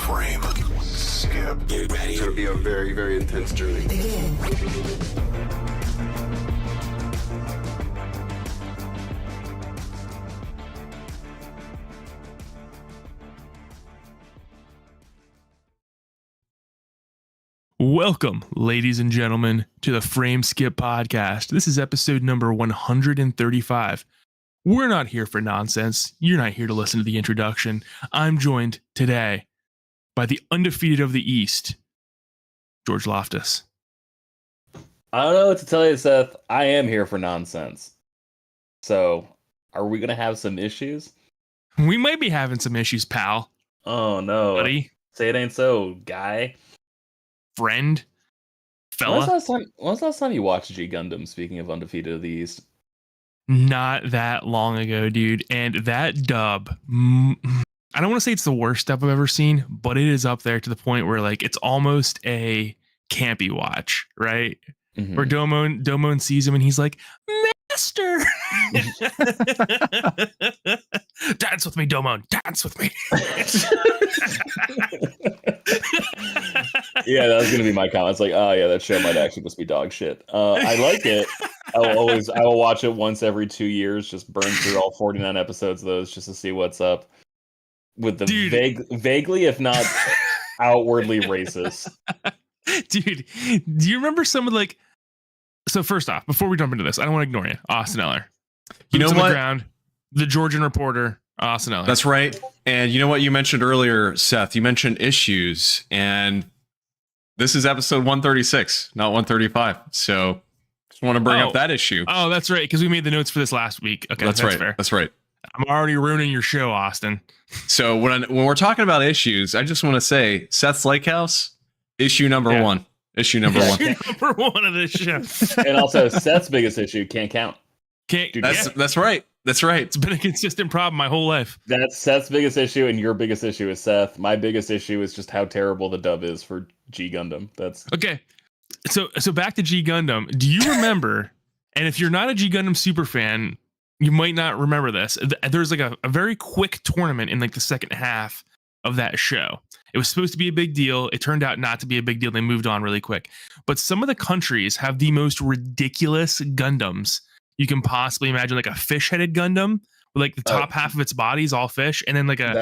Frame. Skip. Get ready. It's going to be a very, very intense journey. Begin. Welcome, ladies and gentlemen, to the Frame Skip podcast. This is episode number 135. We're not here for nonsense. You're not here to listen to the introduction. I'm joined today by the undefeated of the East, George Loftus. I don't know what to tell you, Seth. I am here for nonsense. So, are we going to have some issues? We might be having some issues, pal. Oh, no. Buddy. Say it ain't so, guy. Friend. When was Fella. the last time you watched G Gundam, speaking of Undefeated of the East? Not that long ago, dude. And that dub, I don't want to say it's the worst dub I've ever seen, but it is up there to the point where like it's almost a campy watch, right? Mm-hmm. Where Domon sees him and he's like, Master! Dance with me, Domon. Dance with me. Yeah, that was going to be my comment. It's like, oh yeah, that show might actually just be dog shit. I like it. I will watch it once every 2 years, just burn through all 49 episodes of those just to see what's up with the vaguely, if not outwardly racist. Dude, do you remember some of like, so first off, before we jump into this, I don't want to ignore you. Austin Eller. You know Boots on what? the ground, the Georgian reporter, Austin Eller. That's right. And you know what you mentioned earlier, Seth? You mentioned issues, and this is episode 136, not 135. So just want to bring up that issue. Oh, that's right, because we made the notes for this last week. Okay, that's right. Fair. That's right. I'm already ruining your show, Austin. So when we're talking about issues, I just want to say Seth's Lake House, issue number one. Issue number one. Number one of this show. And also, Seth's biggest issue, can't count. That's right. That's right. It's been a consistent problem my whole life. That's Seth's biggest issue, and your biggest issue is Seth. My biggest issue is just how terrible the dub is for G Gundam. That's okay. So back to G Gundam. Do you remember? And if you're not a G Gundam super fan, you might not remember this. There's like a very quick tournament in like the second half of that show. It was supposed to be a big deal. It turned out not to be a big deal. They moved on really quick. But some of the countries have the most ridiculous Gundams you can possibly imagine, like a fish-headed Gundam with like the top half of its body is all fish, and then like that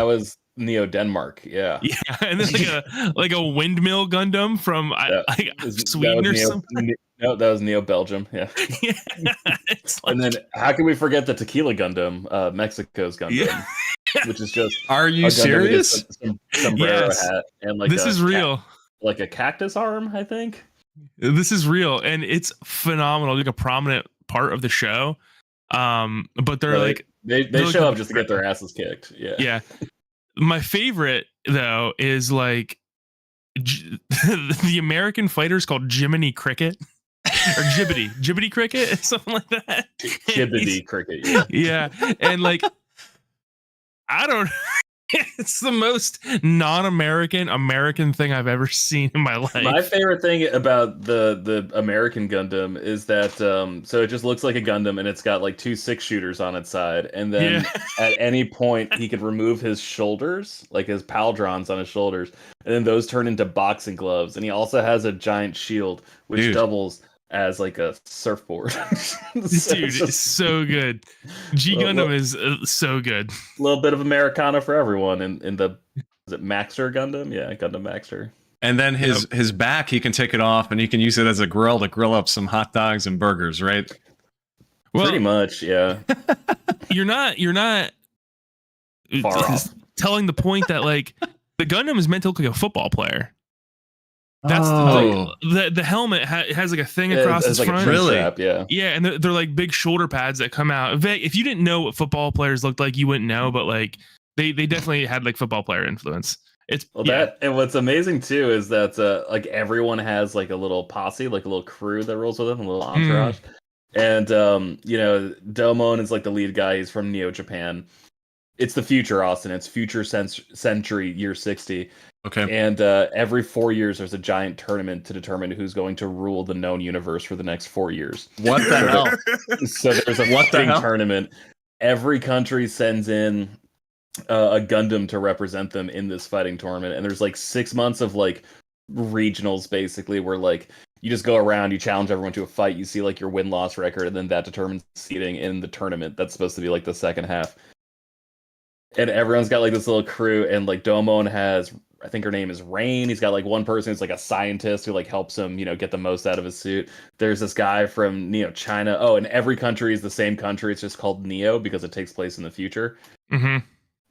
was Neo Denmark, yeah, and then like a windmill Gundam from Sweden or something. No, that was Neo Belgium, yeah. And then how can we forget the Tequila Gundam, Mexico's Gundam, which is just are you serious? Sombrero hat and like this is real, like a cactus arm, I think. This is real, and it's phenomenal. Like a prominent part of the show, but they're they show up just to get their asses kicked. Yeah. My favorite though is like the American fighters called Jiminy Cricket or Jibbity Cricket, something like that. Jibbity Cricket, yeah, and like I don't. It's the most non-American thing I've ever seen in my life. My favorite thing about the American Gundam is that so it just looks like a Gundam and it's got like 2 6-shooters on its side, and then at any point he could remove his shoulders, like his pauldrons on his shoulders, and then those turn into boxing gloves, and he also has a giant shield which doubles as like a surfboard. It's so good. G Gundam is so good. A little bit of Americana for everyone in the, is it Maxter Gundam? Yeah, Gundam Maxter. And then his back, he can take it off and he can use it as a grill to grill up some hot dogs and burgers, right? Well, pretty much, yeah. You're not far off. Telling the point that like the Gundam is meant to look like a football player. That's the helmet has like a thing across its like front. Really? Yeah, and they're like big shoulder pads that come out. If you didn't know what football players looked like, you wouldn't know. But like they definitely had like football player influence. That, and what's amazing too is that like everyone has like a little posse, like a little crew that rolls with them, a little entourage. And Domon is like the lead guy. He's from Neo Japan. It's the future, Austin. It's future century, year 60. Okay. And every 4 years, there's a giant tournament to determine who's going to rule the known universe for the next 4 years. What the hell? So there's a big tournament. Every country sends in a Gundam to represent them in this fighting tournament. And there's like 6 months of like regionals basically where like you just go around, you challenge everyone to a fight, you see like your win-loss record, and then that determines seeding in the tournament. That's supposed to be like the second half. And everyone's got like this little crew, and like Domon has, I think her name is Rain. He's got like one person who's like a scientist who like helps him, get the most out of his suit. There's this guy from China. Oh, and every country is the same country. It's just called Neo because it takes place in the future. Mm-hmm.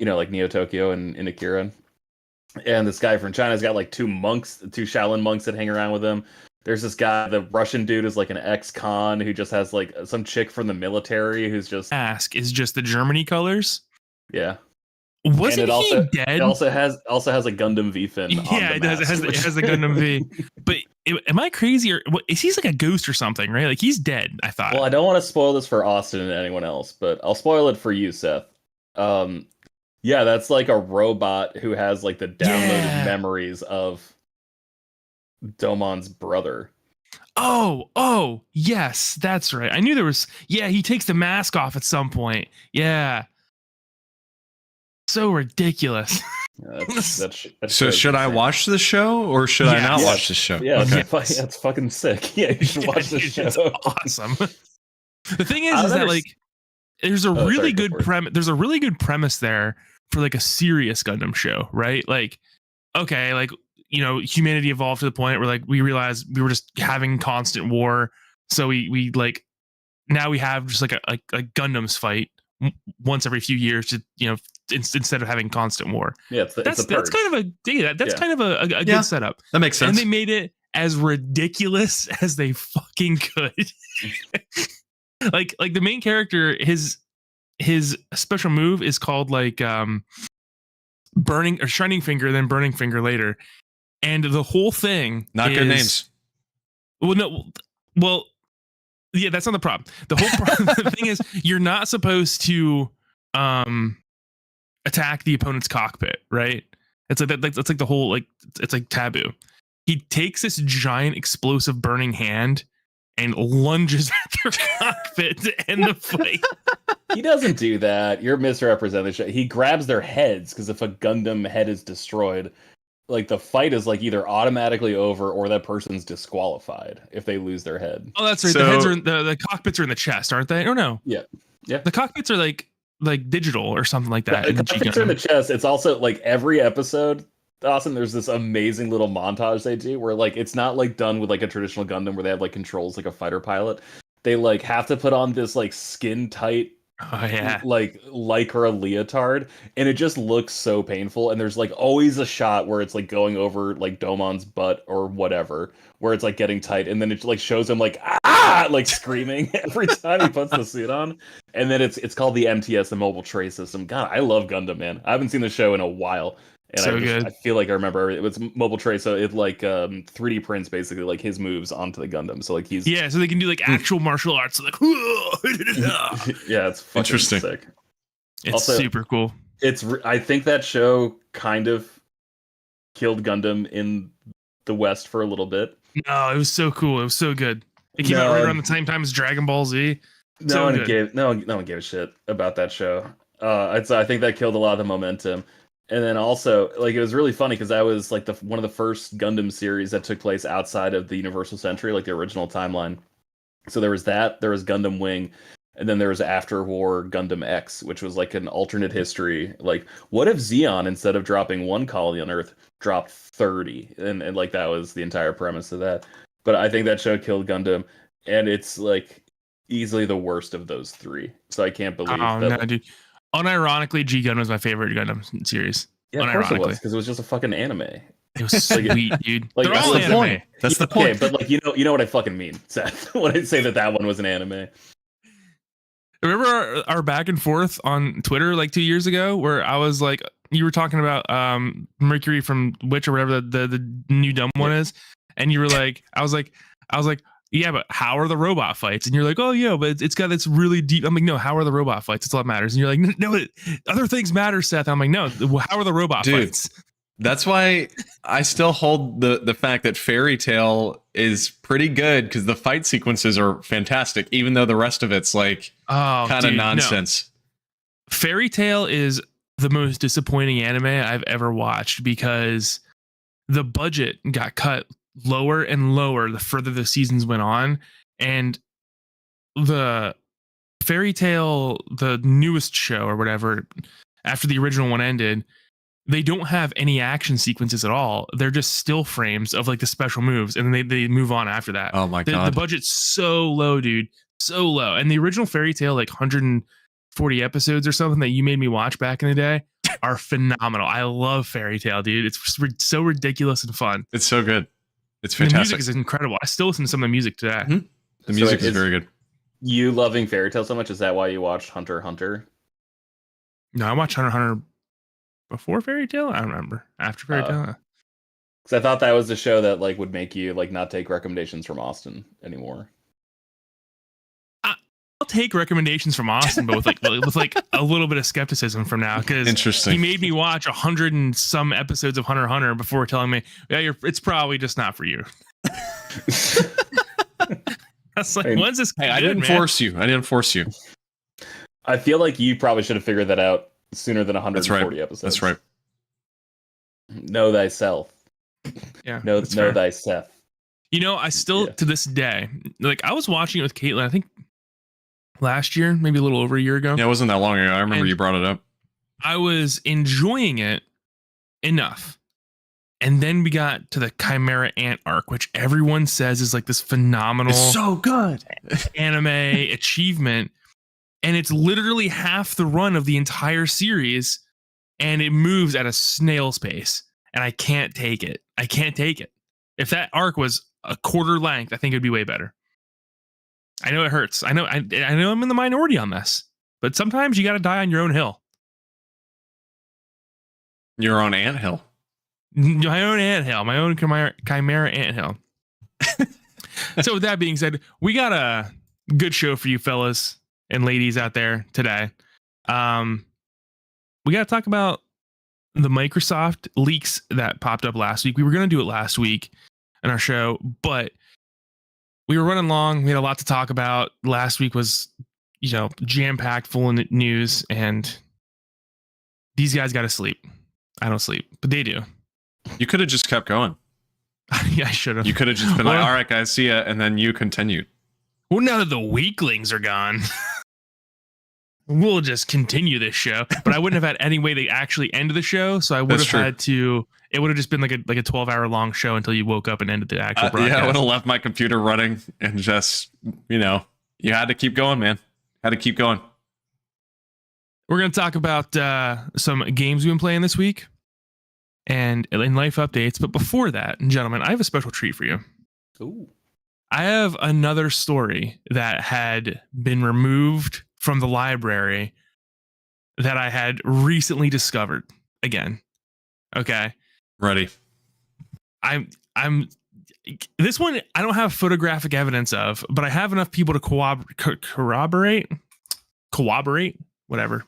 Like Neo Tokyo and Akira. And this guy from China's got like two Shaolin monks that hang around with him. There's this guy, the Russian dude is like an ex-con who just has like some chick from the military who's just is just the Germany colors. Yeah. Wasn't he dead? It also has a Gundam V fin. Yeah, it does. It has the Gundam V. But am I crazy, or what, is he like a ghost or something? Right? Like he's dead. I thought. Well, I don't want to spoil this for Austin and anyone else, but I'll spoil it for you, Seth. Yeah, that's like a robot who has like the downloaded memories of Domon's brother. Oh, yes, that's right. I knew there was. Yeah, he takes the mask off at some point. Yeah. So ridiculous. So should I watch the show or should I not watch the show? Yeah, okay. It's fucking sick. Yeah, you should watch the show. It's awesome. The thing is that like there's a really good premise. There's a really good premise there for like a serious Gundam show, right? Like, okay, like humanity evolved to the point where like we realized we were just having constant war, so we like now we have just like a Gundams fight once every few years to instead of having constant war. Yeah, that's kind of a good setup. That makes sense. And they made it as ridiculous as they fucking could. like the main character, his special move is called like burning or shining finger, then burning finger later, and the whole thing not good names. Well, yeah, that's not the problem. The whole the thing is you're not supposed to attack the opponent's cockpit, right? It's like that. That's like the whole it's like taboo. He takes this giant explosive burning hand and lunges at their cockpit to end the fight. He doesn't do that. You're misrepresenting the show. He grabs their heads because if a Gundam head is destroyed, like the fight is like either automatically over or that person's disqualified if they lose their head. Oh, that's right. The heads are the cockpits are in the chest, aren't they? Or no? Yeah. The cockpits are like digital or something like that. The cockpits are in the chest. It's also like every episode, Austin, there's this amazing little montage they do where like it's not like done with like a traditional Gundam where they have like controls like a fighter pilot. They like have to put on this like skin tight like lycra leotard, and it just looks so painful. And there's like always a shot where it's like going over like Domon's butt or whatever, where it's like getting tight, and then it like shows him like like screaming every time he puts the suit on. And then it's called the MTS, the mobile tray system. God, I love Gundam, man. I haven't seen the show in a while. And I feel like I remember it was mobile tray, so it like 3D prints basically like his moves onto the Gundam. So like he's so they can do like actual martial arts. So like yeah, it's fucking interesting. Sick. It's also super cool. I think that show kind of killed Gundam in the West for a little bit. No, it was so cool. It was so good. It came out right around the same time as Dragon Ball Z. No one gave a shit about that show. I think that killed a lot of the momentum. And then also, like, it was really funny because that was like one of the first Gundam series that took place outside of the Universal Century, like the original timeline. So there was that, there was Gundam Wing, and then there was After War Gundam X, which was like an alternate history. Like, what if Zeon, instead of dropping one colony on Earth, dropped 30? And like that was the entire premise of that. But I think that show killed Gundam, and it's like easily the worst of those three. So I can't believe that. No, dude. Unironically, G Gundam was my favorite Gundam series. Yeah, of course it was, because it was just a fucking anime. It was sweet, dude. Like, they're all anime. Point. That's the point. But like, you know what I fucking mean, Seth, when I say that one was an anime. Remember our back and forth on Twitter like 2 years ago, where I was like, you were talking about Mercury from Witch or whatever the new dumb one is, and you were like, I was like, yeah, but how are the robot fights? And you're like, oh yeah, but it's got this really deep. I'm like, no, how are the robot fights? That's all that matters. And you're like, no, other things matter, Seth. I'm like, no, how are the robot fights? That's why I still hold the fact that Fairy Tail is pretty good, because the fight sequences are fantastic, even though the rest of it's like kind of nonsense. No. Fairy Tail is the most disappointing anime I've ever watched because the budget got cut lower and lower the further the seasons went on, and the Fairy Tail, the newest show or whatever, after the original one ended, they don't have any action sequences at all. They're just still frames of like the special moves, and then they move on after that. Oh my The god. budget's so low, dude, so low. And the original Fairy Tail, like 140 episodes or something that you made me watch back in the day, are phenomenal. I love Fairy Tail, dude. It's so ridiculous and fun. It's so good. It's And the fantastic. music is incredible. I still listen to some of the music today. Mhm. The So music is is- very good. You loving Fairy Tail so much, is that why you watched Hunter x Hunter? No, I watched Hunter x Hunter before Fairy Tail. I don't remember after Fairy Tail. Because I thought that was the show that like would make you like not take recommendations from Austin anymore. I'll take recommendations from Austin, but with like a little bit of skepticism from now, because Interesting. he made me watch 100 and some episodes of Hunter x Hunter before telling me, yeah, it's probably just not for you. That's like, Hey, when's this? Hey, I good, didn't man? force you. I didn't force you. I feel like you probably should have figured that out sooner than 140 That's right. episodes. That's right. Know thyself. Yeah, Know that's fair. thyself. You know, I still Yeah. to this day, like I was watching it with Caitlin, I think last year, maybe a little over a year ago. Yeah, it wasn't that long ago. I remember And- you brought it up. I was enjoying it enough. And then we got to the Chimera Ant arc, which everyone says is like this phenomenal good. anime achievement. And it's literally half the run of the entire series. And it moves at a snail's pace. And I can't take it. I can't take it. If that arc was a quarter length, I think it'd be way better. I know it hurts. I know I'm in the minority on this. But sometimes you got to die on your own hill. You're on anthill. My own anthill, my own chimera anthill. So with that being said, we got a good show for you fellas and ladies out there today. We got to talk about the Microsoft leaks that popped up last week. We were going to do it last week in our show, but we were running long. We had a lot to talk about. Last week was, jam-packed full of news, and these guys got to sleep. I don't sleep, but they do. You could have just kept going. Yeah, I should have. You could have just been like, Well- all right, guys, see ya. And then you continued. Well, now that the weaklings are gone, we'll just continue this show. But I wouldn't have had any way to actually end the show, so I would That's have true. had to. It would have just been like a 12-hour long show until you woke up and ended the actual broadcast. Yeah, I would have left my computer running and just, you had to keep going, man. Had to keep going. We're going to talk about some games we've been playing this week and in life updates. But before that, gentlemen, I have a special treat for you. Ooh. I have another story that had been removed from the library that I had recently discovered again. Okay. Ready. I'm this one I don't have photographic evidence of, but I have enough people to corroborate, whatever.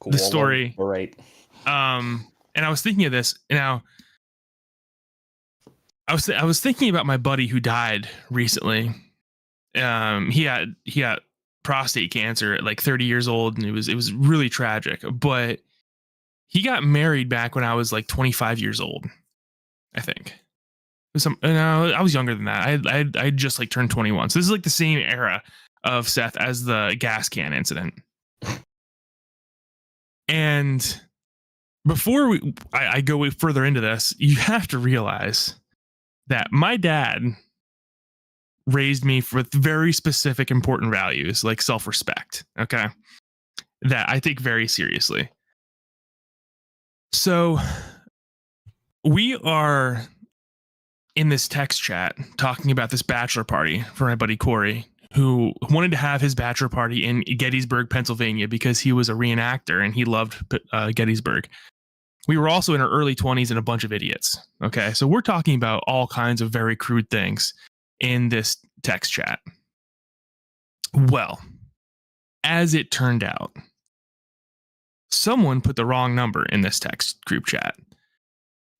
The story. All right. And I was thinking of this now. I was thinking about my buddy who died recently. He had prostate cancer at like 30 years old, and it was really tragic. But he got married back when I was like 25 years old, I think. No, I was younger than that. I just like turned 21. So this is like the same era of Seth as the gas can incident. And before I go further into this, you have to realize that my dad raised me with very specific, important values like self-respect. Okay. That I take very seriously. So we are in this text chat talking about this bachelor party for my buddy Corey, who wanted to have his bachelor party in Gettysburg, Pennsylvania, because he was a reenactor and he loved Gettysburg. We were also in our early 20s and a bunch of idiots. Okay. So we're talking about all kinds of very crude things in this text chat. Well, as it turned out, someone put the wrong number in this text group chat.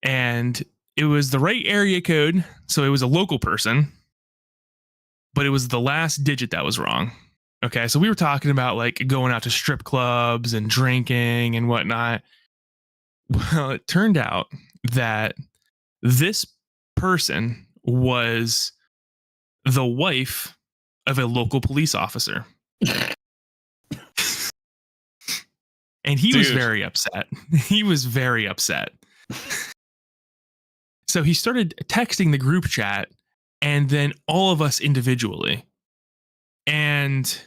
And it was the right area code. So it was a local person, but it was the last digit that was wrong. Okay. So we were talking about like going out to strip clubs and drinking and whatnot. Well, it turned out that this person was the wife of a local police officer. And he was very upset. He was very upset. So he started texting the group chat and then all of us individually. And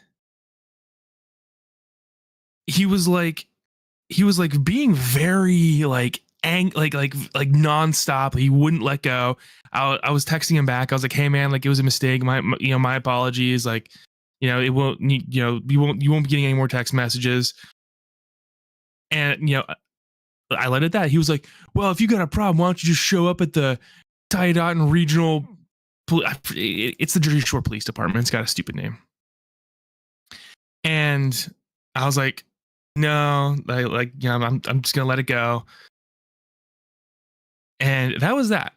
he was like being very like nonstop. He wouldn't let go. I was texting him back. I was like, "Hey man, like it was a mistake. My apologies. Like, it won't, you won't be getting any more text messages." And I let it that. He was like, "Well, if you got a problem, why don't you just show up at the Tydotton Regional it's the Jersey Shore Police Department. It's got a stupid name." And I was like, "No, I'm just gonna let it go." And that was that,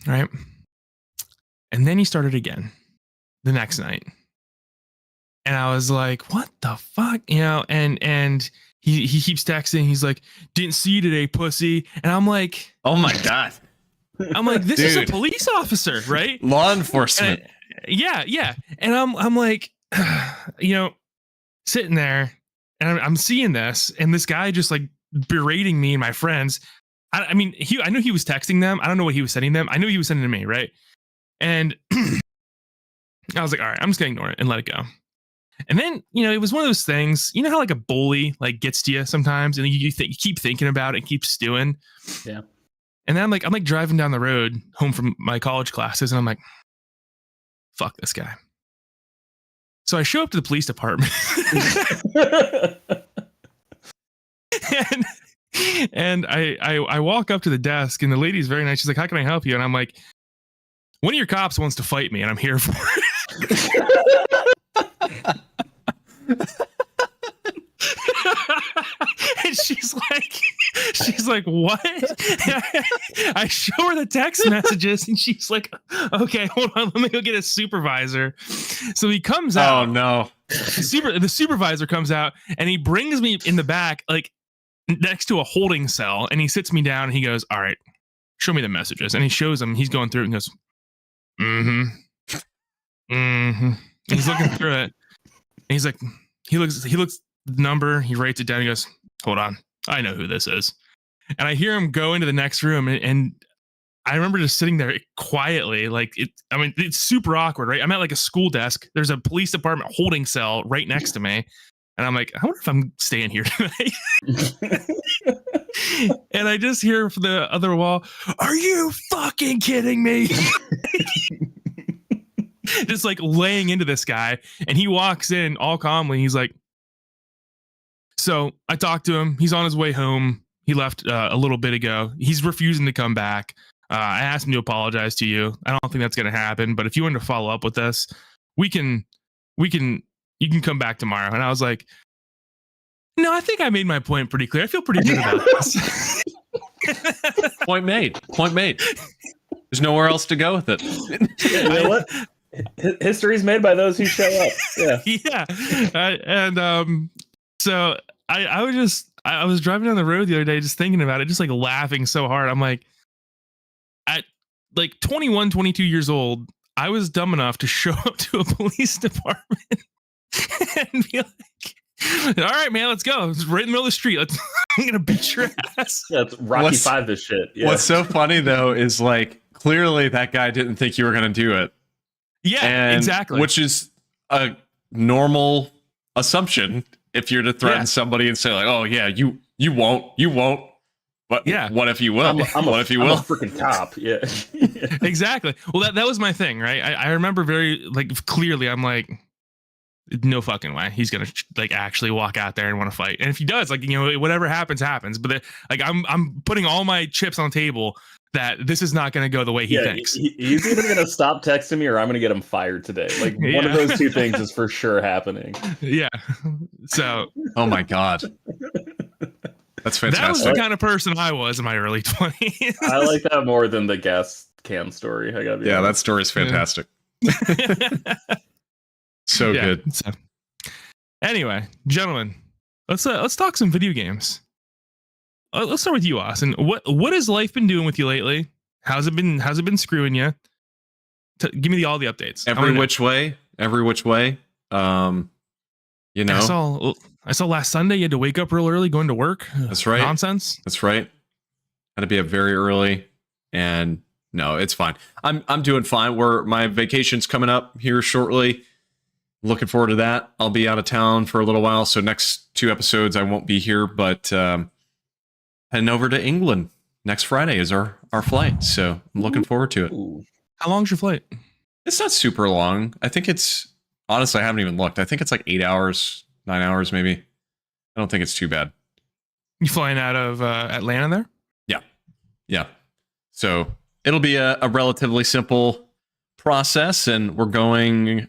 right? And then he started again the next night, and I was like, "What the fuck?" And he keeps texting. He's like, "Didn't see you today, pussy." And I'm like, "Oh my god." I'm like, "This is a police officer, right? Law enforcement." Yeah. And I'm like, sitting there, and I'm seeing this, and this guy just like berating me and my friends. I mean, I knew he was texting them. I don't know what he was sending them. I knew he was sending to me, right? And I was like, all right, I'm just gonna ignore it and let it go. And then, it was one of those things, how like a bully like gets to you sometimes, and you keep thinking about it and keep stewing. Yeah. And then I'm like driving down the road home from my college classes, and I'm like, fuck this guy. So I show up to the police department. And I walk up to the desk, and the lady's very nice. She's like, "How can I help you?" And I'm like, "One of your cops wants to fight me, and I'm here for it." And she's like, "What?" I show her the text messages, and she's like, "Okay, hold on, let me go get a supervisor." So he comes out. Oh no! The supervisor comes out, and he brings me in the back, like next to a holding cell, and he sits me down, and he goes, "All right, show me the messages." And he shows them. He's going through it and goes, and he's looking through it. And he's like, he looks the number, he writes it down, he goes, "Hold on, I know who this is." And I hear him go into the next room, and I remember just sitting there quietly, like it's super awkward, right? I'm at like a school desk. There's a police department holding cell right next to me. And I'm like, I wonder if I'm staying here tonight. And I just hear from the other wall, "Are you fucking kidding me?" Just like laying into this guy. And he walks in all calmly. He's like, so I talked to him. He's on his way home. He left a little bit ago. He's refusing to come back. I asked him to apologize to you. I don't think that's going to happen. But if you want to follow up with this, you can come back tomorrow. And I was like, no, I think I made my point pretty clear. I feel pretty good about this. Point made. There's nowhere else to go with it. You know what? History's made by those who show up. Yeah. So I was driving down the road the other day, just thinking about it, just like laughing so hard. I'm like, at like 21, 22 years old, I was dumb enough to show up to a police department and be like, "All right, man, let's go. It's right in the middle of the street. I'm going to beat your ass." Yeah, it's Rocky 5 this shit. Yeah. What's so funny though is like clearly that guy didn't think you were going to do it. Yeah, exactly. Which is a normal assumption if you're to threaten somebody and say like, "Oh yeah, you won't." But yeah, what if you will? What if you will? I'm a freaking cop. Yeah. Exactly. Well, that was my thing, right? I remember very like clearly. I'm like, no fucking way he's gonna like actually walk out there and want to fight. And if he does, like, whatever happens. But I'm putting all my chips on the table that this is not going to go the way he thinks. He's either going to stop texting me or I'm going to get him fired today. Like one of those two things is for sure happening. Yeah. So. Oh my God. That's fantastic. That was the kind of person I was in my early 20s. I like that more than the gas can story. I gotta be honest. That story is fantastic. So good. So, anyway, gentlemen, let's talk some video games. let's start with you, Austin. What has life been doing with you lately? How's it been screwing you? Give me all the updates. Every which way. You know, I saw last Sunday you had to wake up real early going to work. That's right. Nonsense. That's right. Had to be up very early, and no, it's fine. I'm doing fine. My vacation's coming up here shortly. Looking forward to that. I'll be out of town for a little while, so next 2 episodes I won't be here, but heading over to England next Friday is our flight, so I'm looking forward to it. Ooh. How long's your flight? It's not super long. I think it's, honestly, I haven't even looked. I think it's like 8 hours, 9 hours maybe. I don't think it's too bad. You flying out of Atlanta there? Yeah. So it'll be a relatively simple process, and we're going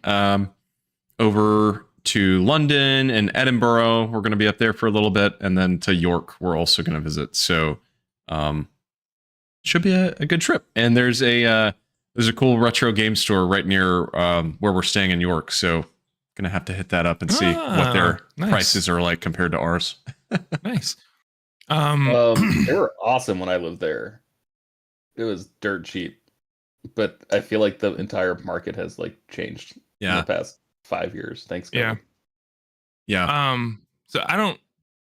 over to London and Edinburgh. We're going to be up there for a little bit, and then to York we're also going to visit. So should be a good trip. And there's a cool retro game store right near where we're staying in York. So gonna have to hit that up and see what their prices are like compared to ours. Nice. They were awesome when I lived there. It was dirt cheap, but I feel like the entire market has like changed in the past 5 years. Thanks. Yeah. So I don't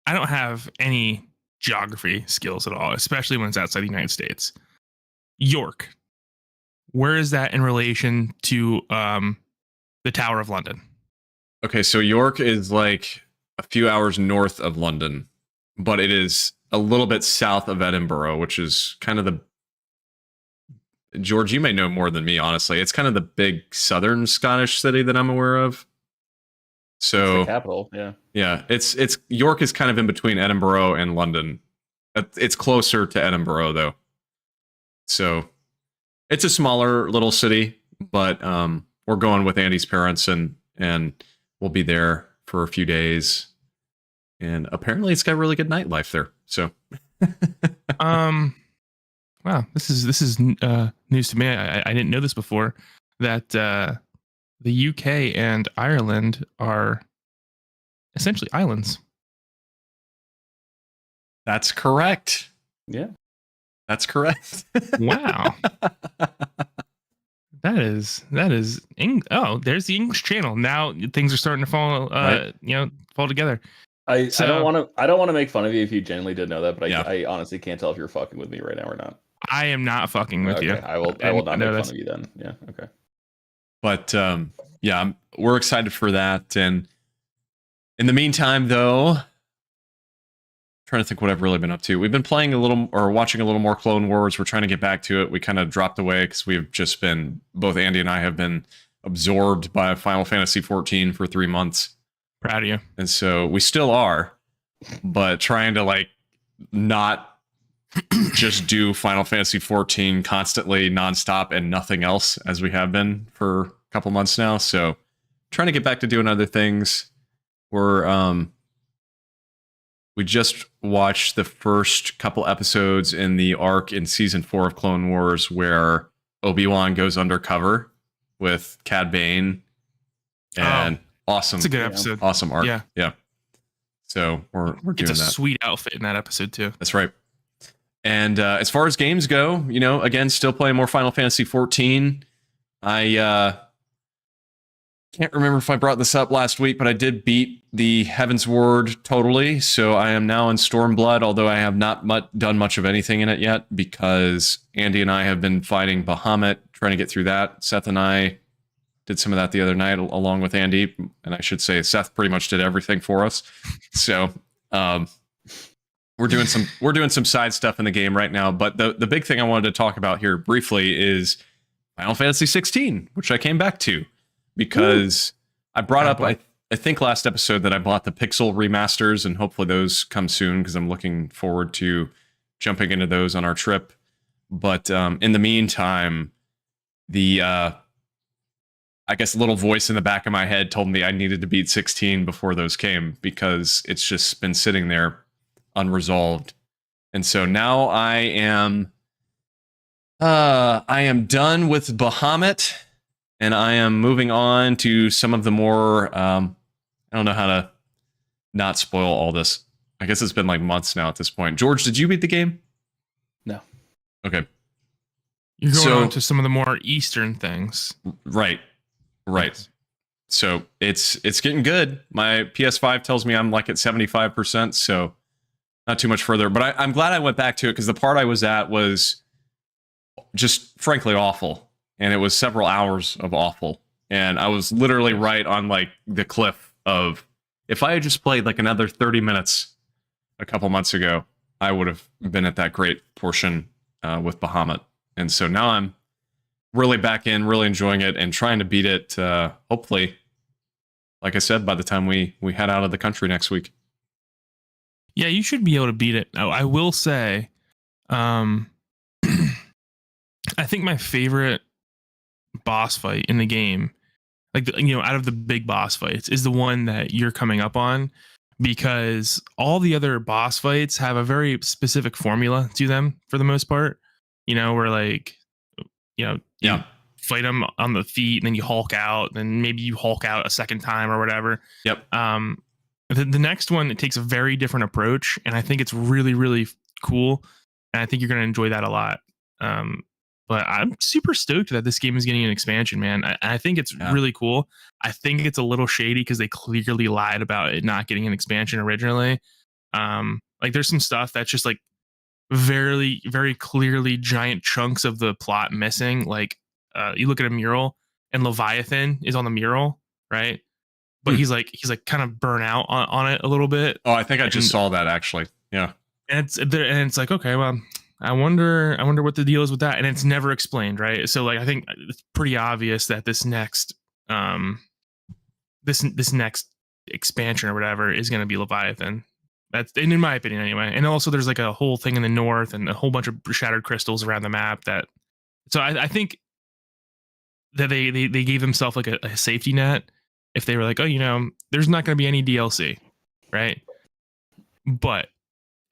have any geography skills at all, especially when it's outside the United States. York, where is that in relation to the Tower of London? Okay, so York is like a few hours north of London, but it is a little bit south of Edinburgh, which is kind of the... George, you may know more than me, honestly. It's kind of the big southern Scottish city that I'm aware of. So it's the capital, yeah. Yeah, it's York is kind of in between Edinburgh and London. It's closer to Edinburgh, though. So it's a smaller little city, but we're going with Andie's parents, and we'll be there for a few days. And apparently it's got really good nightlife there. So wow, this is news to me. I didn't know this before, that the UK and Ireland are essentially islands. That's correct. Yeah. That's correct. Wow. That is there's the English Channel. Now things are starting to fall fall together. I don't want to make fun of you if you genuinely did know that, but I honestly can't tell if you're fucking with me right now or not. I am not fucking with you. I will not make fun of you then. Yeah, okay. But we're excited for that. And in the meantime, though, trying to think what I've really been up to. We've been playing watching a little more Clone Wars. We're trying to get back to it. We kind of dropped away because we've just been, both Andie and I have been absorbed by Final Fantasy 14 for 3 months. Proud of you. And so we still are, but trying to not just do Final Fantasy 14 constantly, nonstop, and nothing else as we have been for a couple months now. So trying to get back to doing other things. We just watched the first couple episodes in the arc in season 4 of Clone Wars where Obi-Wan goes undercover with Cad Bane, and awesome. It's a good episode. Awesome arc. Yeah. So we're doing that. It's a sweet outfit in that episode too. That's right. And as far as games go, again, still playing more Final Fantasy 14. I can't remember if I brought this up last week, but I did beat the Heaven's Ward totally. So I am now in Stormblood, although I have not done much of anything in it yet because Andie and I have been fighting Bahamut, trying to get through that. Seth and I did some of that the other night along with Andie. And I should say Seth pretty much did everything for us. So we're doing some side stuff in the game right now. But the big thing I wanted to talk about here briefly is Final Fantasy 16, which I came back to. Because I brought up, I think last episode that I bought the Pixel remasters, and hopefully those come soon because I'm looking forward to jumping into those on our trip. But in the meantime, the I guess little voice in the back of my head told me I needed to beat 16 before those came because it's just been sitting there unresolved. And so now I am done with Bahamut. And I am moving on to some of the more, I don't know how to not spoil all this. I guess it's been like months now at this point. George, did you beat the game? No. Okay. You're going on to some of the more Eastern things. Right. Yes. So it's getting good. My PS5 tells me I'm like at 75%, so not too much further. But I'm glad I went back to it because the part I was at was just frankly awful. And it was several hours of awful. And I was literally right on like the cliff of, if I had just played like another 30 minutes a couple months ago, I would have been at that great portion with Bahamut. And so now I'm really back in, really enjoying it, and trying to beat it, hopefully, like I said, by the time we head out of the country next week. Yeah, you should be able to beat it. I will say, I think my favorite boss fight in the game, like, out of the big boss fights, is the one that you're coming up on, because all the other boss fights have a very specific formula to them for the most part. Where like, you fight them on the feet and then you Hulk out, then maybe you Hulk out a second time or whatever. Yep. The next one, it takes a very different approach, and I think it's really, really cool, and I think you're going to enjoy that a lot. But I'm super stoked that this game is getting an expansion, man. I think it's really cool. I think it's a little shady because they clearly lied about it not getting an expansion originally. Like there's some stuff that's just like very, very clearly giant chunks of the plot missing. Like you look at a mural and Leviathan is on the mural, right? But he's like kind of burnt out on it a little bit. Oh, I think I just saw that actually. Yeah. And it's like, okay, well, I wonder what the deal is with that, and it's never explained, right? So like I think it's pretty obvious that this next this next expansion or whatever is going to be Leviathan. That's in my opinion anyway. And also there's like a whole thing in the north and a whole bunch of shattered crystals around the map so I think that they gave themselves like a safety net if they were like, oh, there's not going to be any DLC, right? But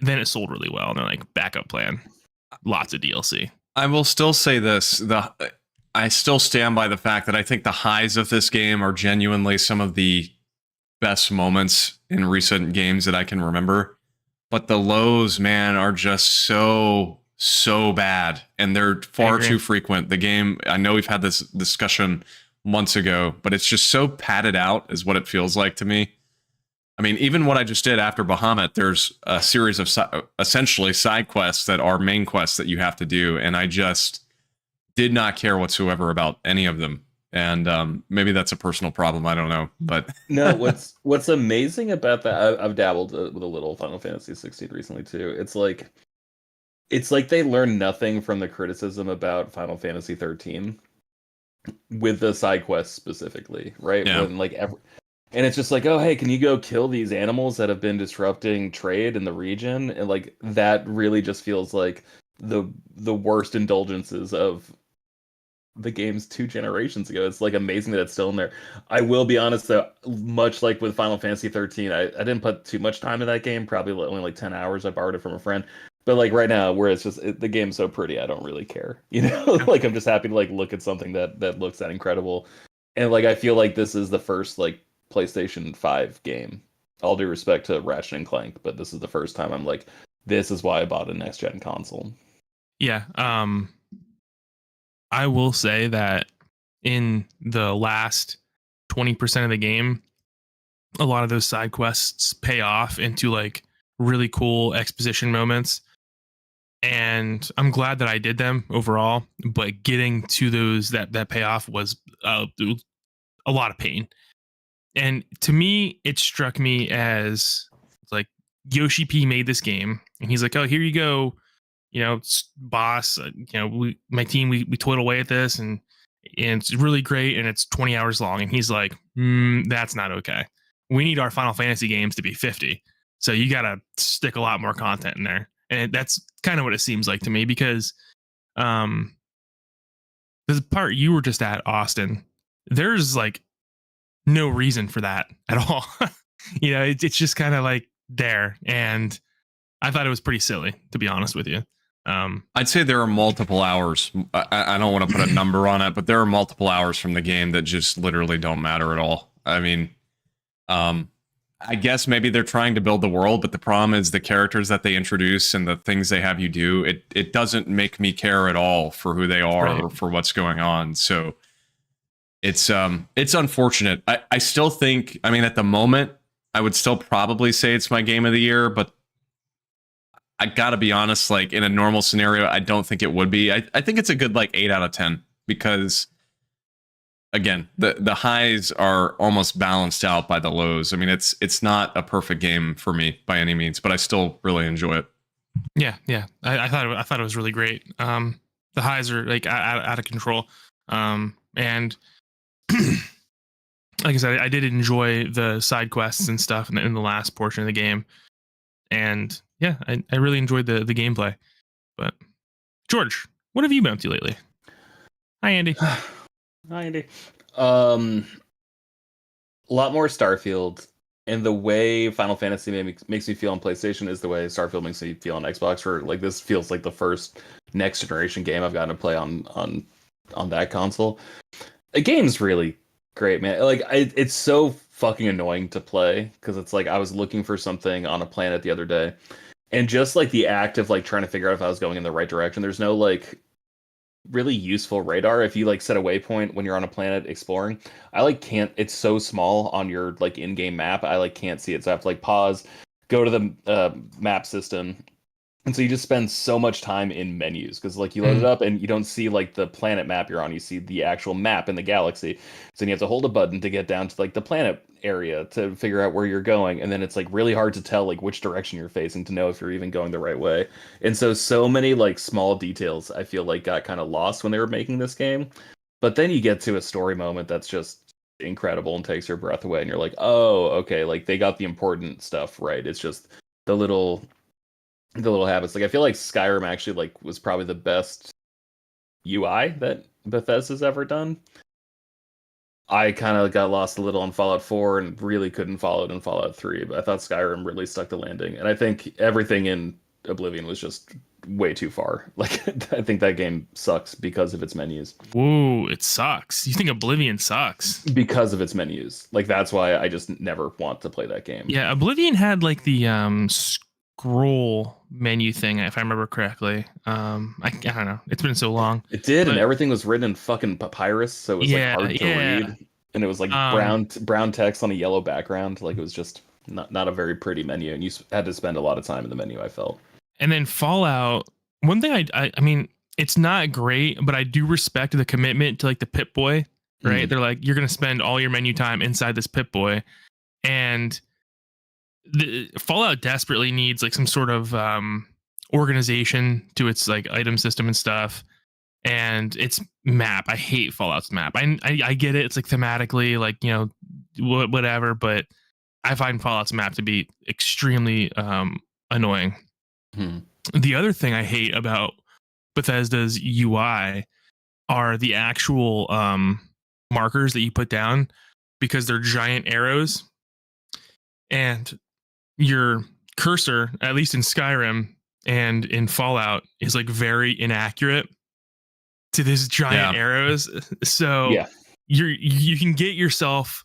then it sold really well and they're like, backup plan, lots of DLC. I will still say this, I still stand by the fact that I think the highs of this game are genuinely some of the best moments in recent games that I can remember. But the lows, man, are just so bad. And they're far too frequent. The game, I know we've had this discussion months ago, but it's just so padded out is what it feels like to me. I mean, even what I just did after Bahamut, there's a series of essentially side quests that are main quests that you have to do. And I just did not care whatsoever about any of them. And maybe that's a personal problem. I don't know. But no, what's amazing about that, I've dabbled with a little Final Fantasy 16 recently too. It's like they learned nothing from the criticism about Final Fantasy 13 with the side quests specifically, right? Yeah. When and it's just like, oh, hey, can you go kill these animals that have been disrupting trade in the region? And like that really just feels like the worst indulgences of the game's 2 generations ago. It's like amazing that it's still in there. I will be honest though, much like with Final Fantasy 13, I didn't put too much time in that game, probably only like 10 hours. I borrowed it from a friend. But like right now, where it's just the game's so pretty, I don't really care. Like I'm just happy to like look at something that looks that incredible. And like I feel like this is the first like PlayStation 5 game. All due respect to Ratchet and Clank, but this is the first time I'm like, this is why I bought a next gen console. Yeah. I will say that in the last 20% of the game, a lot of those side quests pay off into like really cool exposition moments. And I'm glad that I did them overall, but getting to those that payoff was a lot of pain. And to me, it struck me as like Yoshi P made this game and he's like, oh, here you go. Boss, my team, we toiled away at this and it's really great. And it's 20 hours long. And he's like, that's not okay. We need our Final Fantasy games to be 50. So you got to stick a lot more content in there. And that's kind of what it seems like to me because the part you were just at, Austin, there's like no reason for that at all. It's just kind of like there. And I thought it was pretty silly, to be honest with you. I'd say there are multiple hours. I don't want to put a number on it, but there are multiple hours from the game that just literally don't matter at all. I mean, I guess maybe they're trying to build the world, but the problem is the characters that they introduce and the things they have you do. It doesn't make me care at all for who they are Right. or for what's going on. So it's unfortunate. I still think, I mean, at the moment, I would still probably say it's my game of the year, but I gotta be honest, like in a normal scenario, I don't think it would be. I think it's a good like 8 out of 10 because again, the highs are almost balanced out by the lows. I mean, it's not a perfect game for me by any means, but I still really enjoy it. Yeah, I thought it was really great. The highs are like out of control, and like I said, I did enjoy the side quests and stuff in the last portion of the game, and yeah, I really enjoyed the gameplay. But George, what have you been up to lately? Hi, Andy. Hi, Andy. A lot more Starfield, and the way Final Fantasy makes me feel on PlayStation is the way Starfield makes me feel on Xbox. For like, this feels like the first next generation game I've gotten to play on that console. The game's really great, man. Like, it's so fucking annoying to play because it's like I was looking for something on a planet the other day, and just like the act of like trying to figure out if I was going in the right direction. There's no like really useful radar if you like set a waypoint when you're on a planet exploring. I like can't, it's so small on your like in-game map, I like can't see it, so I have to like pause, go to the map system, and so you just spend so much time in menus because like you load it up and you don't see like the planet map you're on, you see the actual map in the galaxy. So then you have to hold a button to get down to like the planet area to figure out where you're going, and then it's like really hard to tell like which direction you're facing to know if you're even going the right way. And so many like small details I feel like got kind of lost when they were making this game. But then you get to a story moment that's just incredible and takes your breath away, and you're like, oh, okay, like they got the important stuff right. It's just the little habits. Like I feel like Skyrim actually like was probably the best UI that Bethesda's ever done. I kind of got lost a little on Fallout 4 and really couldn't follow it in Fallout 3, but I thought Skyrim really stuck the landing. And I think everything in Oblivion was just way too far. Like, I think that game sucks because of its menus. Whoa, it sucks. You think Oblivion sucks? Because of its menus. Like, that's why I just never want to play that game. Yeah, Oblivion had like the scroll menu thing, if I remember correctly. I don't know. It's been so long. It did, But- and everything was written in fucking papyrus, so it was like hard to read. And it was like brown text on a yellow background. Like, it was just not a very pretty menu, and you had to spend a lot of time in the menu, I felt. And then Fallout, one thing I mean, it's not great, but I do respect the commitment to like the Pip-Boy, right? They're like, you're going to spend all your menu time inside this Pip-Boy. And the Fallout desperately needs like some sort of organization to its like item system and stuff. And its map, I hate Fallout's map. I get it. It's like thematically, like, you know, whatever, but I find Fallout's map to be extremely annoying. The other thing I hate about Bethesda's UI are the actual markers that you put down, because they're giant arrows, and your cursor, at least in Skyrim and in Fallout, is like very inaccurate to these giant arrows. So you can get yourself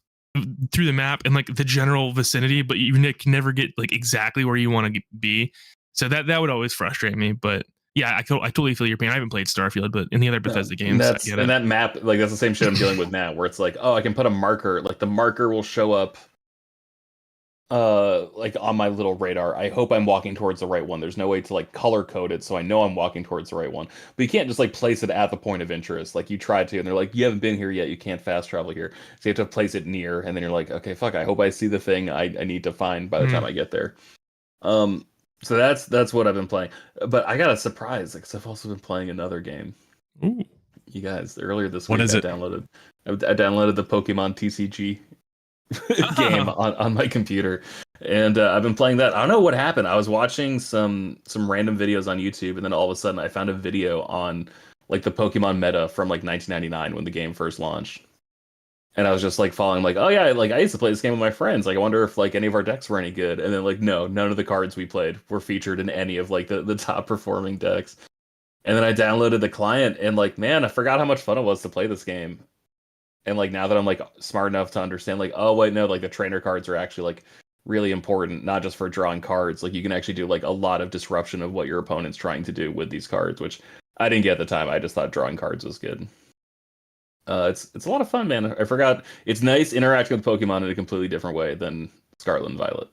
through the map in like the general vicinity, but you can never get like exactly where you want to be. So that would always frustrate me. But yeah, I totally feel your pain. I haven't played Starfield, but in the other Bethesda games, I get it. And that map, like, that's the same shit I'm dealing with now, where it's like, oh, I can put a marker, like the marker will show up like on my little radar. I hope I'm walking towards the right one. There's no way to like color code it so I know I'm walking towards the right one. But you can't just like place it at the point of interest. Like you try to, and they're like, you haven't been here yet, you can't fast travel here. So you have to place it near, and then you're like, okay, fuck, I hope I see the thing I need to find by the time I get there. So that's what I've been playing. But I got a surprise, because I've also been playing another game. Ooh. You guys, earlier this What week is I it? downloaded the Pokemon TCG game on my computer, and I've been playing that. I don't know what happened. I was watching some random videos on YouTube, and then all of a sudden I found a video on like the Pokemon meta from like 1999 when the game first launched. And I was just like following, like, oh yeah, like I used to play this game with my friends. Like I wonder if like any of our decks were any good. And then like, no, none of the cards we played were featured in any of like the top performing decks. And then I downloaded the client, and like, man, I forgot how much fun it was to play this game. And like now that I'm like smart enough to understand, like, oh wait, no, like the trainer cards are actually like really important, not just for drawing cards. Like you can actually do like a lot of disruption of what your opponent's trying to do with these cards, which I didn't get at the time. I just thought drawing cards was good. It's a lot of fun, man. I forgot it's nice interacting with Pokemon in a completely different way than Scarlet and Violet.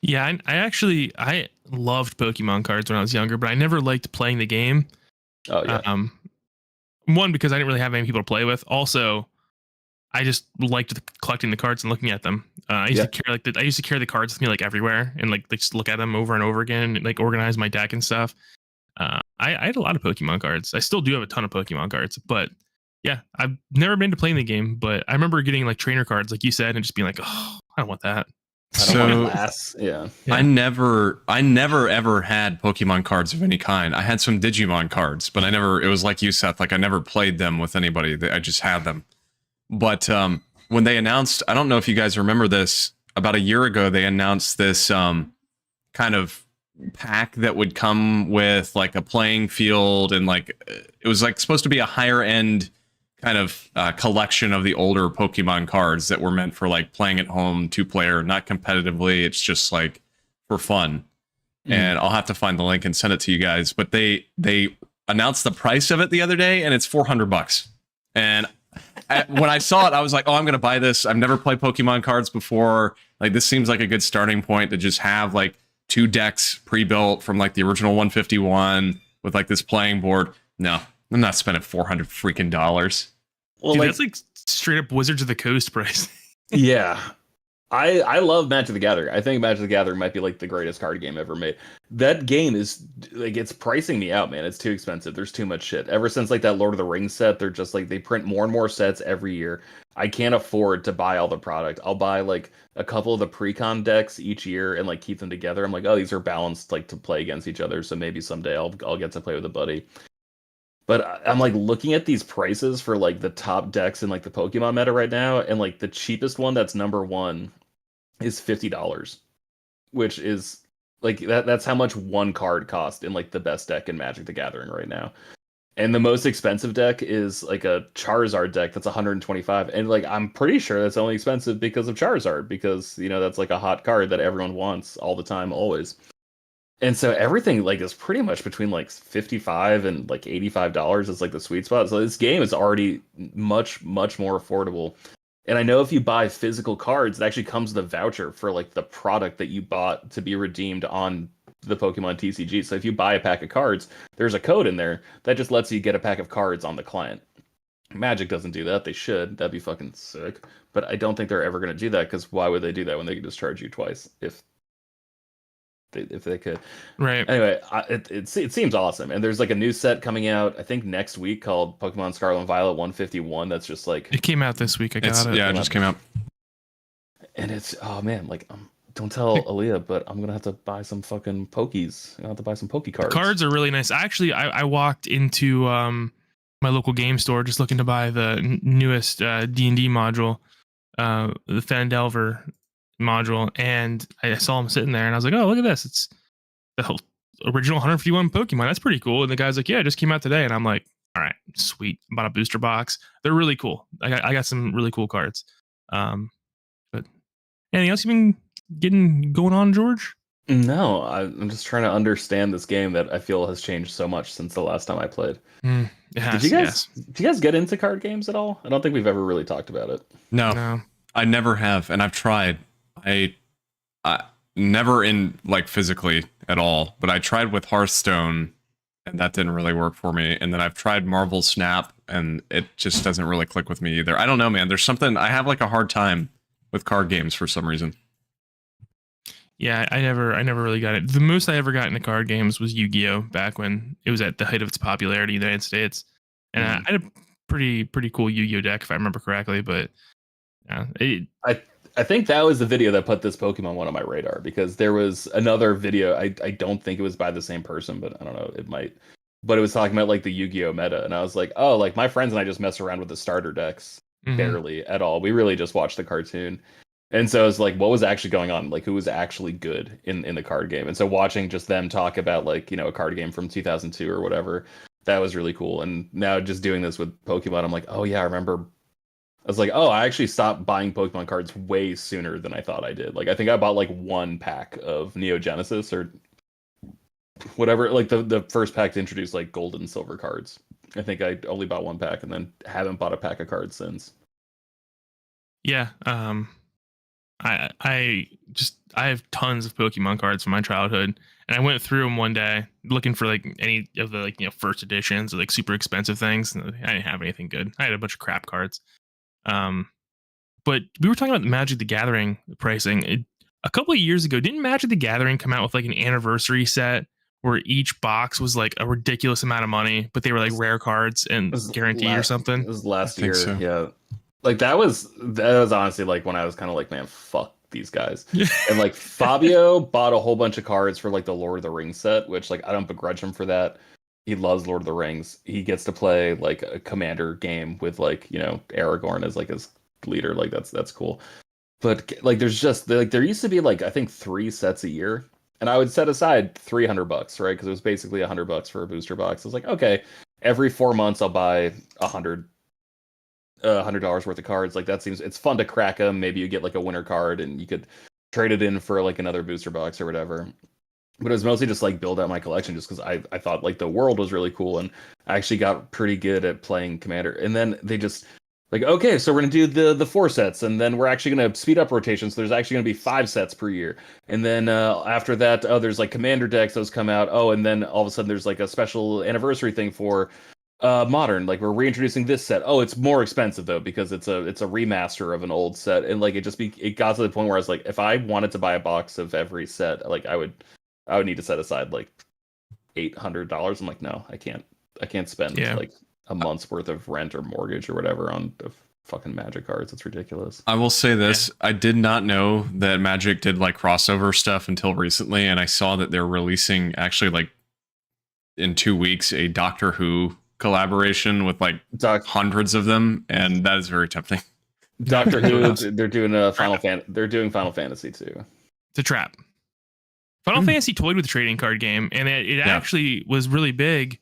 Yeah, I loved Pokemon cards when I was younger, but I never liked playing the game. Oh yeah. One, because I didn't really have any people to play with. Also, I just liked collecting the cards and looking at them. I used to carry the cards with me like everywhere and like just look at them over and over again and like organize my deck and stuff. I had a lot of Pokemon cards. I still do have a ton of Pokemon cards, but yeah, I've never been to playing the game. But I remember getting like trainer cards, like you said, and just being like, oh, I don't want that. Yeah. I never ever had Pokemon cards of any kind. I had some Digimon cards, but it was like you, Seth, like I never played them with anybody. I just had them. But when they announced, I don't know if you guys remember this, about a year ago, they announced this kind of pack that would come with like a playing field, and like it was like supposed to be a higher end kind of collection of the older Pokemon cards that were meant for like playing at home, 2-player, not competitively. It's just like for fun. And I'll have to find the link and send it to you guys. But they announced the price of it the other day, and it's $400. And when I saw it, I was like, oh, I'm going to buy this. I've never played Pokemon cards before. Like, this seems like a good starting point to just have like 2 decks pre-built from like the original 151 with like this playing board. No, I'm not spending $400 freaking dollars. Well, Dude, like, that's like straight up Wizards of the Coast price. yeah. I love Magic the Gathering. I think Magic the Gathering might be like the greatest card game ever made. That game is like, it's pricing me out, man. It's too expensive. There's too much shit. Ever since like that Lord of the Rings set, they're just like, they print more and more sets every year. I can't afford to buy all the product. I'll buy like a couple of the pre-con decks each year and like keep them together. I'm like, oh, these are balanced like to play against each other. So maybe someday I'll get to play with a buddy. But I'm like looking at these prices for like the top decks in like the Pokemon meta right now, and like the cheapest one that's number 1 is $50, which is like that's how much one card cost in like the best deck in Magic the Gathering right now. And the most expensive deck is like a Charizard deck that's 125, and like I'm pretty sure that's only expensive because of Charizard, because you know that's like a hot card that everyone wants all the time, always. And so everything like is pretty much between like $55 and like $85 is like the sweet spot. So this game is already much more affordable. And I know if you buy physical cards, it actually comes with a voucher for like the product that you bought to be redeemed on the Pokemon TCG. So if you buy a pack of cards, there's a code in there that just lets you get a pack of cards on the client. Magic doesn't do that. They should. That'd be fucking sick. But I don't think they're ever going to do that, because why would they do that when they could just charge you twice if they could? Right. Anyway, it seems awesome. And there's like a new set coming out, I think next week, called Pokemon Scarlet and Violet 151. That's just like, It came out this week. I got it. Yeah, it just came out. And it's, oh man, like don't tell Aaliyah, but I'm gonna have to buy some fucking Pokies. I have to buy some Poke cards. Cards are really nice. Actually, I walked into my local game store just looking to buy the newest D&D module, the Fandelver module, and I saw him sitting there, and I was like, oh, look at this. It's the whole original 151 Pokemon. That's pretty cool. And the guy's like, yeah, it just came out today. And I'm like, all right, sweet. Bought a booster box. They're really cool. I got some really cool cards. But anything else you've been going on, George? No, I'm just trying to understand this game that I feel has changed so much since the last time I played. Did you guys get into card games at all? I don't think we've ever really talked about it. No. I never have, and I've tried. I never in like physically at all, but I tried with Hearthstone, and that didn't really work for me. And then I've tried Marvel Snap, and it just doesn't really click with me either. I don't know, man. There's something, I have like a hard time with card games for some reason. Yeah, I never really got it. The most I ever got into card games was Yu-Gi-Oh! Back when it was at the height of its popularity in the United States, and I had a pretty cool Yu-Gi-Oh! Deck if I remember correctly. But I think that was the video that put this Pokemon one on my radar, because there was another video. I don't think it was by the same person, but I don't know, it might. But it was talking about like the Yu-Gi-Oh! Meta, and I was like, oh, like my friends and I just mess around with the starter decks barely at all. We really just watched the cartoon. And so it's like, what was actually going on? Like, who was actually good in the card game? And so watching just them talk about like, you know, a card game from 2002 or whatever, that was really cool. And now just doing this with Pokemon, I'm like, oh yeah, I remember was like, oh, I actually stopped buying Pokemon cards way sooner than I thought I did. Like I think I bought like one pack of Neo Genesis or whatever, like the first pack to introduce like gold and silver cards. I think I only bought one pack and then haven't bought a pack of cards since. Yeah. I have tons of Pokemon cards from my childhood, and I went through them one day looking for like any of the like first editions or like super expensive things. And I didn't have anything good. I had a bunch of crap cards. But we were talking about Magic the Gathering pricing. A couple of years ago, didn't Magic the Gathering come out with like an anniversary set where each box was like a ridiculous amount of money, but they were like rare cards and guaranteed or something? It was last year. So. Yeah. Like that was honestly like when I was kind of like, man, fuck these guys. And like Fabio bought a whole bunch of cards for like the Lord of the Rings set, which like I don't begrudge him for that. He loves Lord of the Rings. He gets to play like a commander game with like, Aragorn as like his leader. Like that's cool. But like there's just like there used to be like I think 3 sets a year. And I would set aside $300, right? Because it was basically $100 for a booster box. I was like, okay, every 4 months I'll buy $100 worth of cards. Like that seems, it's fun to crack them. Maybe you get like a winter card and you could trade it in for like another booster box or whatever. But it was mostly just like build out my collection just because I thought like the world was really cool and I actually got pretty good at playing Commander. And then they just like, okay, so we're gonna do the 4 sets, and then we're actually gonna speed up rotations. So there's actually gonna be 5 sets per year, and then after that, there's like Commander decks those come out. Oh, and then all of a sudden there's like a special anniversary thing for Modern. Like we're reintroducing this set. Oh, it's more expensive though because it's a remaster of an old set, and like it got to the point where I was like, if I wanted to buy a box of every set, like I would need to set aside like $800. I'm like, no, I can't spend like a month's worth of rent or mortgage or whatever on fucking Magic cards. It's ridiculous. I will say this. I did not know that Magic did like crossover stuff until recently. And I saw that they're releasing actually like in 2 weeks, a Doctor Who collaboration with like hundreds of them. And that is very tempting. Doctor Who, they're doing they're doing Final Fantasy too. It's a trap. Final Fantasy toyed with the trading card game, and it actually was really big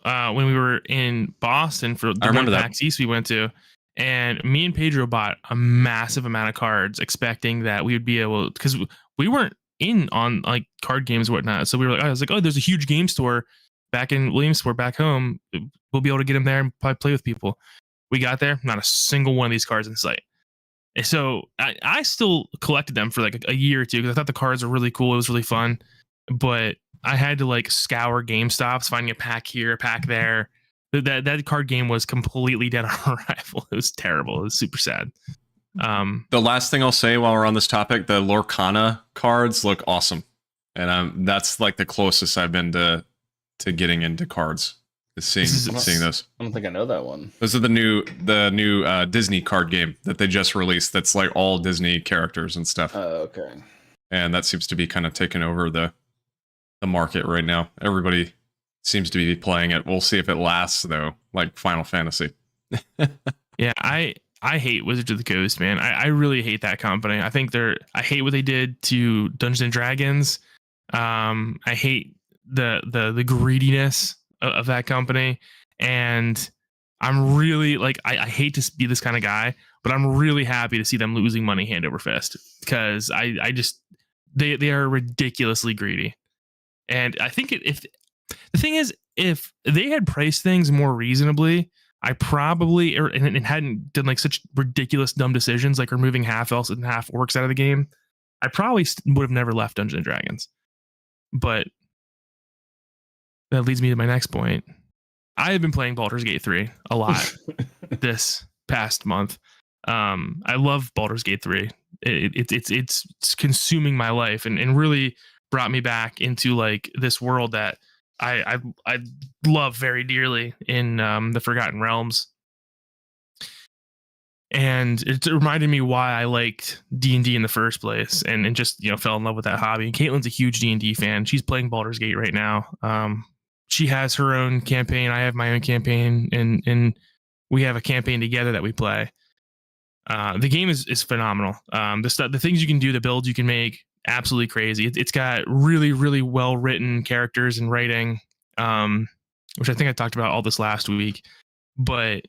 when we were in Boston for the one PAX East we went to, and me and Pedro bought a massive amount of cards, expecting that we would be able, because we weren't in on like card games and whatnot. So we were like, I was like, oh, there's a huge game store back in Williamsport, back home. We'll be able to get them there and probably play with people. We got there, not a single one of these cards in sight. And so I still collected them for like a year or two because I thought the cards were really cool. It was really fun, but I had to like scour GameStops, finding a pack here, a pack there. That card game was completely dead on arrival. It was terrible. It was super sad. The last thing I'll say while we're on this topic, the Lorcana cards look awesome, and that's like the closest I've been to getting into cards. Is seeing those. I don't think I know that one. Those are the new Disney card game that they just released. That's like all Disney characters and stuff. Oh, okay. And that seems to be kind of taking over the market right now. Everybody seems to be playing it. We'll see if it lasts though, like Final Fantasy. Yeah, I hate Wizards of the Coast, man. I really hate that company. I hate what they did to Dungeons and Dragons. I hate the greediness of that company, and I'm really like I hate to be this kind of guy, but I'm really happy to see them losing money hand over fist, because I just they are ridiculously greedy. And I think if the thing is, if they had priced things more reasonably, I probably and hadn't done like such ridiculous dumb decisions like removing half elves and half orcs out of the game, I probably would have never left Dungeons and Dragons. But that leads me to my next point. I have been playing Baldur's Gate 3 a lot this past month. I love Baldur's Gate 3. It's consuming my life and really brought me back into like this world that I love very dearly in the Forgotten Realms. And it reminded me why I liked D&D in the first place, and just fell in love with that hobby. And Caitlin's a huge D&D fan. She's playing Baldur's Gate right now. She has her own campaign. I have my own campaign, and we have a campaign together that we play. The game is phenomenal. The things you can do, the builds you can make, absolutely crazy. It's got really, really well written characters and writing, which I think I talked about all this last week. But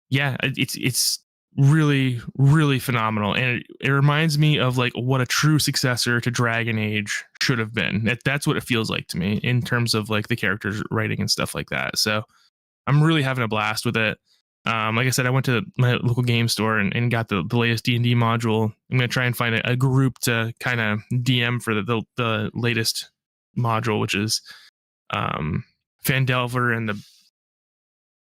yeah, it's really, really phenomenal. And it reminds me of like what a true successor to Dragon Age should have been. That's what it feels like to me in terms of like the characters writing and stuff like that. So I'm really having a blast with it. Like I said, I went to my local game store and got the latest D&D module. I'm going to try and find a group to kind of DM for the latest module, which is Fandelver and the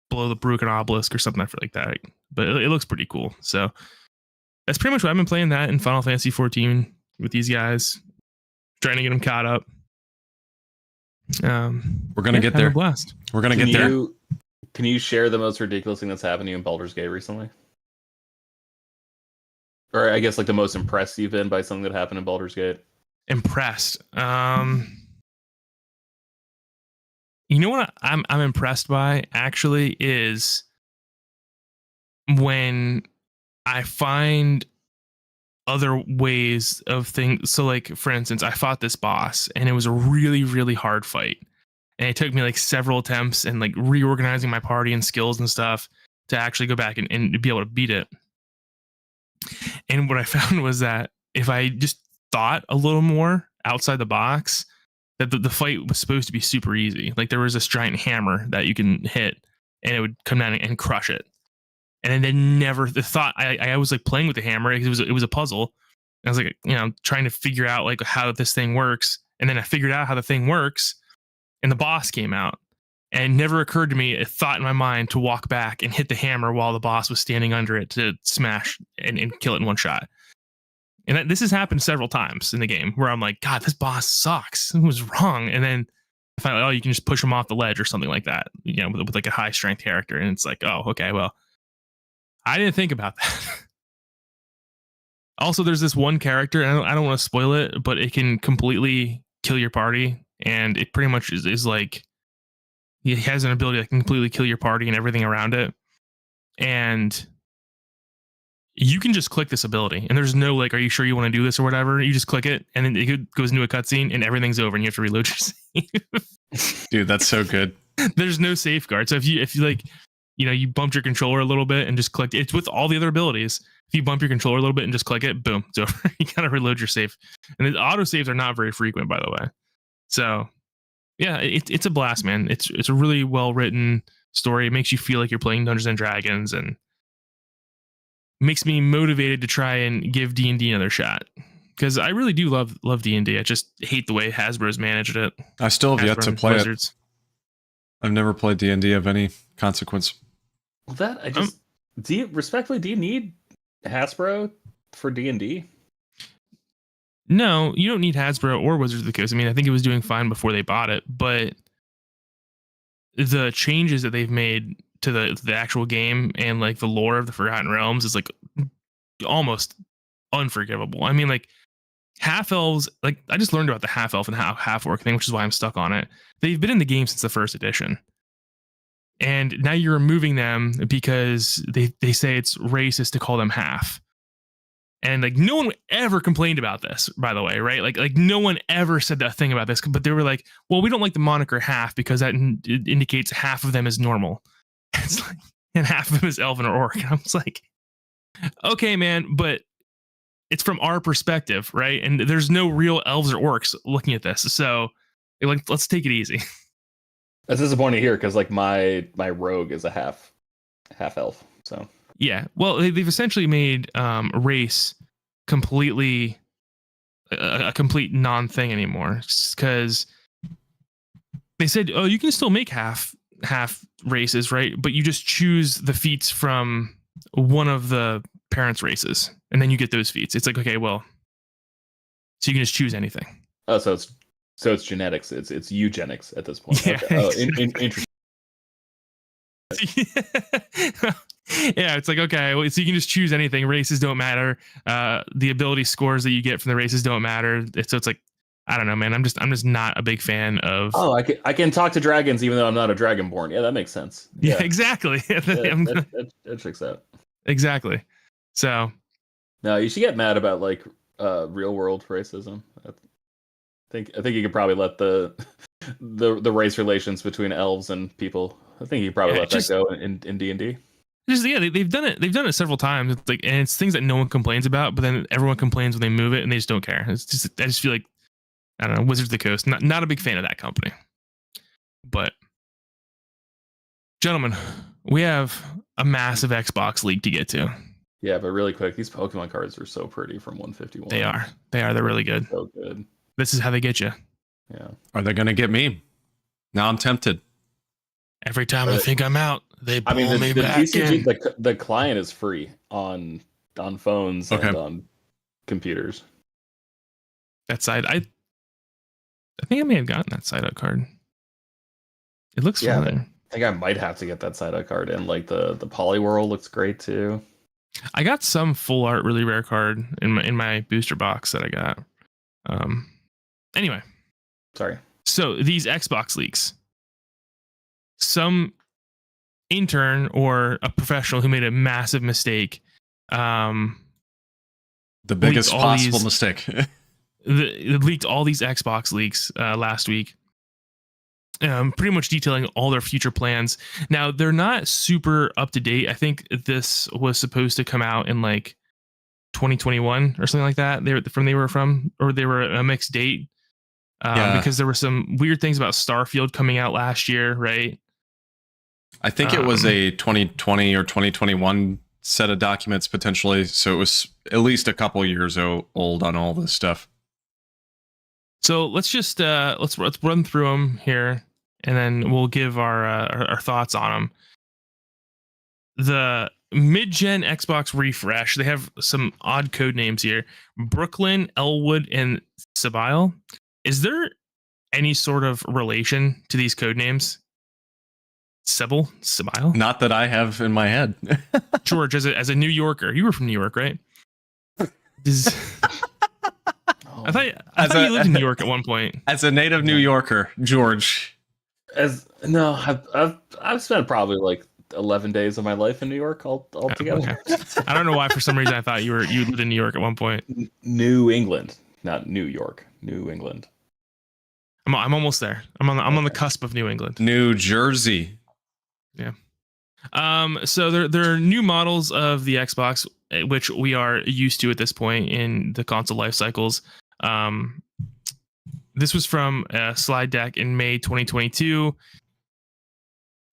Below the Broken Obelisk or something like that. But it looks pretty cool. So that's pretty much what I've been playing that in Final Fantasy 14 with these guys, trying to get them caught up. We're going to get there. Blast. We're going to get there. Can you share the most ridiculous thing that's happened to you in Baldur's Gate recently? Or I guess like the most impressed you've been by something that happened in Baldur's Gate? Impressed. You know what I'm impressed by actually is when I find other ways of things. So like, for instance, I fought this boss and it was a really, really hard fight. And it took me like several attempts and like reorganizing my party and skills and stuff to actually go back and be able to beat it. And what I found was that if I just thought a little more outside the box, that the fight was supposed to be super easy. Like there was this giant hammer that you can hit and it would come down and crush it. And then the thought I was like playing with the hammer because it was a puzzle. I was like, trying to figure out like how this thing works. And then I figured out how the thing works and the boss came out. And it never occurred to me a thought in my mind to walk back and hit the hammer while the boss was standing under it to smash and kill it in one shot. And this has happened several times in the game where I'm like, God, this boss sucks. It was wrong. And then I find out, you can just push him off the ledge or something like that, with like a high strength character. And it's like, oh, okay, well, I didn't think about that. Also, there's this one character, and I don't want to spoil it, but it can completely kill your party. And it pretty much is like, he has an ability that can completely kill your party and everything around it. And you can just click this ability and there's no like, are you sure you want to do this or whatever? You just click it and then it goes into a cutscene and everything's over and you have to reload your save. Dude, that's so good. There's no safeguard. So if you like, you bumped your controller a little bit and just clicked, it's with all the other abilities. If you bump your controller a little bit and just click it, boom, it's over. You got to reload your save. And the auto saves are not very frequent, by the way. So yeah, it's a blast, man. It's a really well written story. It makes you feel like you're playing Dungeons and Dragons and makes me motivated to try and give D&D another shot. Because I really do love D&D. I just hate the way Hasbro's managed it. I still have yet to play Wizards. it. I've never played D&D of any consequence. Well, that I just do you need Hasbro for D&D? No, you don't need Hasbro or Wizards of the Coast. I mean, I think it was doing fine before they bought it, but the changes that they've made to the actual game and like the lore of the Forgotten Realms is like almost unforgivable. I mean, like half elves, like I just learned about the half elf and half orc thing, which is why I'm stuck on it. They've been in the game since the first edition. And now you're removing them because they say it's racist to call them half. And like no one ever complained about this, by the way, right? Like no one ever said that thing about this, but they were like, well, we don't like the moniker half because that indicates half of them is normal. It's like, and half of them is elven or orc. And I was like, okay, man, but it's from our perspective, right? And there's no real elves or orcs looking at this. So like, let's take it easy. That's disappointing to hear because like my rogue is a half elf. So yeah, well, they've essentially made race completely a complete non-thing anymore because they said, oh, you can still make half races, right? But you just choose the feats from one of the parents' races, and then you get those feats. It's like, okay, well, so you can just choose anything. Oh, so it's genetics. It's eugenics at this point. Yeah. Okay. Oh, interesting. Yeah, it's like, okay, well, so you can just choose anything. Races don't matter. The ability scores that you get from the races don't matter. So it's like, I don't know, man. I'm just not a big fan of. Oh, I can talk to dragons even though I'm not a dragonborn. Yeah, that makes sense. Yeah, exactly. Yeah, that checks out. Exactly. So. No, you should get mad about like real world racism. I think you could probably let the race relations between elves and people. I think you could probably let that go in D&D. Just, yeah, they've done it. They've done it several times. It's like, and it's things that no one complains about, but then everyone complains when they move it, and they just don't care. It's just, I just feel like, I don't know, Wizards of the Coast. Not a big fan of that company. But, gentlemen, we have a massive Xbox league to get to. Yeah, but really quick, these Pokemon cards are so pretty from 151. They are. They're really good. So good. This is how they get you. Yeah. Are they going to get me? Now I'm tempted. Every time I think I'm out, they pull me the back TCG, in. the client is free on phones and on computers. That side, I think I may have gotten that side up card. It looks familiar. I think I might have to get that side up card, and like the Poliwhirl looks great too. I got some full art really rare card in my booster box that I got. Anyway, sorry. So these Xbox leaks, some intern or a professional who made a massive mistake, the biggest possible mistake, leaked all these Xbox leaks last week. Pretty much detailing all their future plans. Now, they're not super up to date. I think this was supposed to come out in like 2021 or something like that. They were a mixed date because there were some weird things about Starfield coming out last year, right? I think it was a 2020 or 2021 set of documents potentially. So it was at least a couple years old on all this stuff. So let's just let's run through them here, and then we'll give our thoughts on them. The mid-gen Xbox refresh, they have some odd code names here: Brooklyn, Elwood, and Sabile. Is there any sort of relation to these code names? Sabile? Not that I have in my head. George, as a New Yorker, you were from New York, right? I thought you lived in New York at one point. As a native New Yorker, George. I've spent probably like 11 days of my life in New York altogether. Okay. I don't know why. For some reason, I thought you lived in New York at one point. New England, not New York. New England. I'm almost there. I'm on the cusp of New England. New Jersey. Yeah. So there are new models of the Xbox, which we are used to at this point in the console life cycles. This was from a slide deck in May 2022.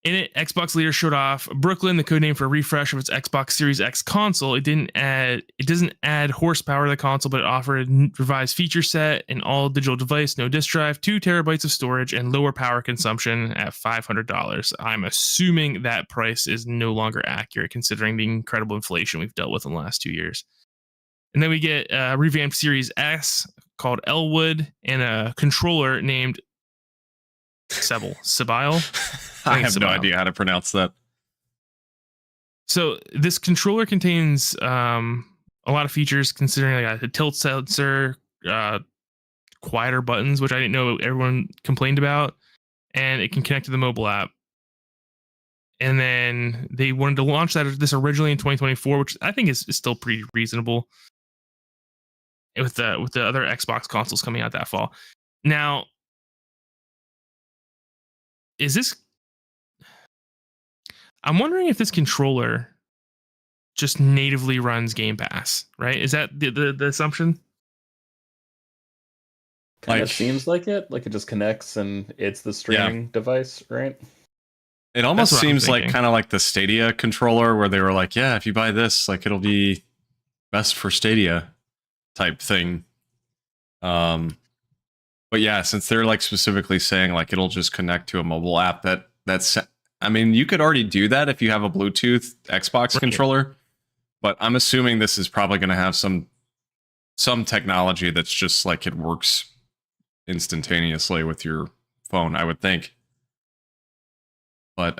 In it, Xbox leaders showed off Brooklyn, the codename for a refresh of its Xbox Series X console. It doesn't add horsepower to the console, but it offered a revised feature set, an all digital device, no disk drive, 2 terabytes of storage, and lower power consumption at $500. I'm assuming that price is no longer accurate considering the incredible inflation we've dealt with in the last 2 years. And then we get a revamped Series S called Elwood and a controller named Sabile. I have no idea how to pronounce that. So this controller contains a lot of features, considering like a tilt sensor, quieter buttons, which I didn't know everyone complained about, and it can connect to the mobile app. And then they wanted to launch this originally in 2024, which I think is still pretty reasonable with the other Xbox consoles coming out that fall. Now, I'm wondering if this controller just natively runs Game Pass, right? Is that the assumption? Kind of seems like it. Like it just connects and it's the streaming device, right? It almost seems like kind of like the Stadia controller where they were like, yeah, if you buy this, like it'll be best for Stadia type thing. But yeah, since they're like specifically saying like it'll just connect to a mobile app, that's I mean, you could already do that if you have a Bluetooth Xbox controller, but I'm assuming this is probably going to have some technology that's just like it works instantaneously with your phone, I would think. But